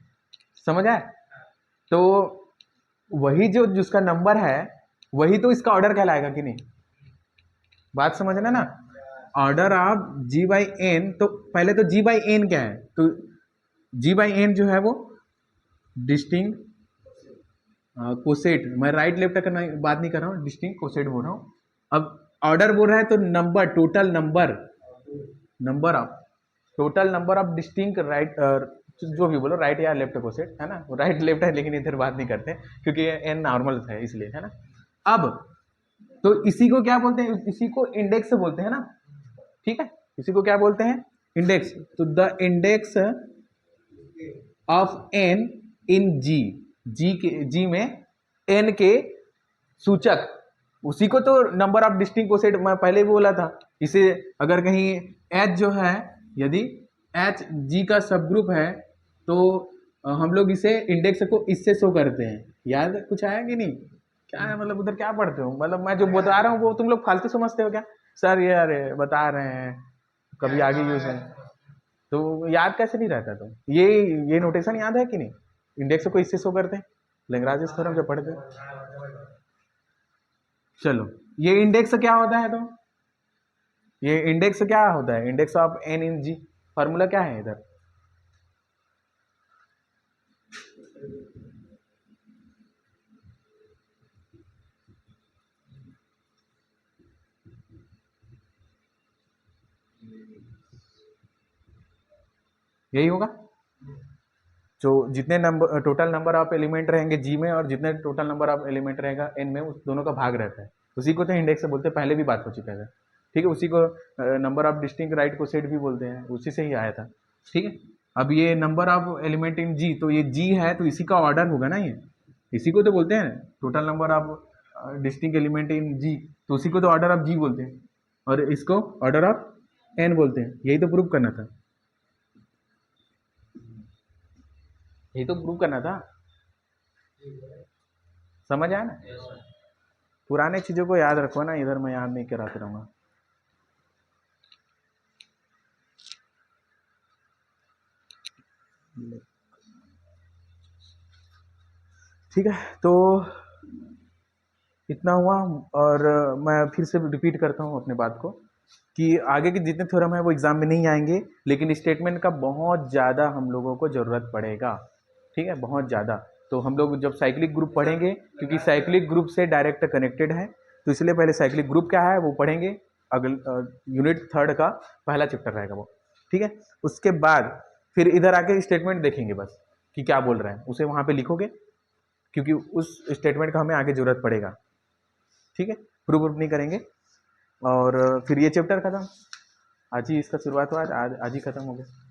समझ आए? तो वही जो जिसका नंबर है वही तो इसका ऑर्डर कहलाएगा कि नहीं? बात समझना ना, order of G by n. तो पहले तो जी बाई एन क्या है? तो जी बाई एन जो है वो डिस्टिंक्ट कोसेट, मैं राइट लेफ्ट का बात नहीं कर रहा हूँ, डिस्टिंक्ट कोसेट बोल रहा हूँ। अब ऑर्डर बोल रहा है तो number, total number, number of total number of distinct right, जो भी बोलो राइट या लेफ्ट कोसेट, है ना, राइट लेफ्ट है लेकिन इधर बात नहीं करते क्योंकि ये एन नॉर्मल है इसलिए, है ना। अब तो इसी को क्या बोलते हैं? इसी को इंडेक्स बोलते हैं ना, ठीक है, इसी को क्या बोलते हैं? इंडेक्स। तो the index of n in जी, जी के जी में एन के सूचक, उसी को तो नंबर ऑफ डिस्टिंक्ट कोसेट मैं पहले भी बोला था। इसे अगर कहीं एच जो है, यदि एच जी का सब ग्रुप है तो हम लोग इसे इंडेक्स को इससे शो करते हैं। याद कुछ आया कि नहीं? क्या है मतलब उधर क्या पढ़ते हो? मतलब मैं जो बता रहा हूँ वो तुम लोग फालतू समझते हो क्या? सर ये अरे बता रहे हैं कभी आगे यूज है, तो याद कैसे नहीं रहता? तुम ये नोटेशन याद है कि नहीं? इंडेक्स को इससे शो करते हैं, लेग्रांज थ्योरम जब पढ़ते हैं। चलो ये इंडेक्स क्या होता है? तो ये इंडेक्स क्या होता है? Index of n in G, formula क्या है इधर? यही होगा, जो जितने number total number of element रहेंगे जी में और जितने टोटल नंबर ऑफ एलिमेंट रहेगा एन में, उस दोनों का भाग रहता है, उसी को तो इंडेक्स से बोलते हैं। पहले भी बात हो चुका है, ठीक है, उसी को नंबर ऑफ डिस्टिंक्ट राइट को सेट भी बोलते हैं, उसी से ही आया था, ठीक है। अब ये number of element in G, तो ये जी है तो इसी का ऑर्डर होगा ना, ये इसी को तो बोलते हैं total number of distinct element in G, तो उसी को तो ऑर्डर ऑफ जी बोलते हैं, और इसको ऑर्डर ऑफ एन बोलते हैं। यही तो प्रूव करना था, यही तो प्रूव करना था। समझ आया ना? पुराने चीजों को याद रखो ना, इधर मैं याद नहीं कराते रहूंगा। ठीक है, तो इतना हुआ। और मैं फिर से रिपीट करता हूँ अपने बात को कि आगे के जितने थ्योरम है वो एग्जाम में नहीं आएंगे, लेकिन स्टेटमेंट का बहुत ज़्यादा हम लोगों को ज़रूरत पड़ेगा। ठीक है, बहुत ज़्यादा। तो हम लोग जब साइक्लिक ग्रुप पढ़ेंगे, क्योंकि साइक्लिक ग्रुप से डायरेक्ट कनेक्टेड है, तो इसलिए पहले साइक्लिक ग्रुप क्या है वो पढ़ेंगे। अगल यूनिट 3 का पहला चैप्टर रहेगा वो। ठीक है, उसके बाद फिर इधर आके स्टेटमेंट देखेंगे बस कि क्या बोल रहे हैं, उसे वहाँ पे लिखोगे, क्योंकि उस स्टेटमेंट का हमें आगे जरूरत पड़ेगा। ठीक है, प्रूव नहीं करेंगे। और फिर ये चैप्टर खत्म। आज ही इसका शुरुआत हुआ, आज ही खत्म हो गया।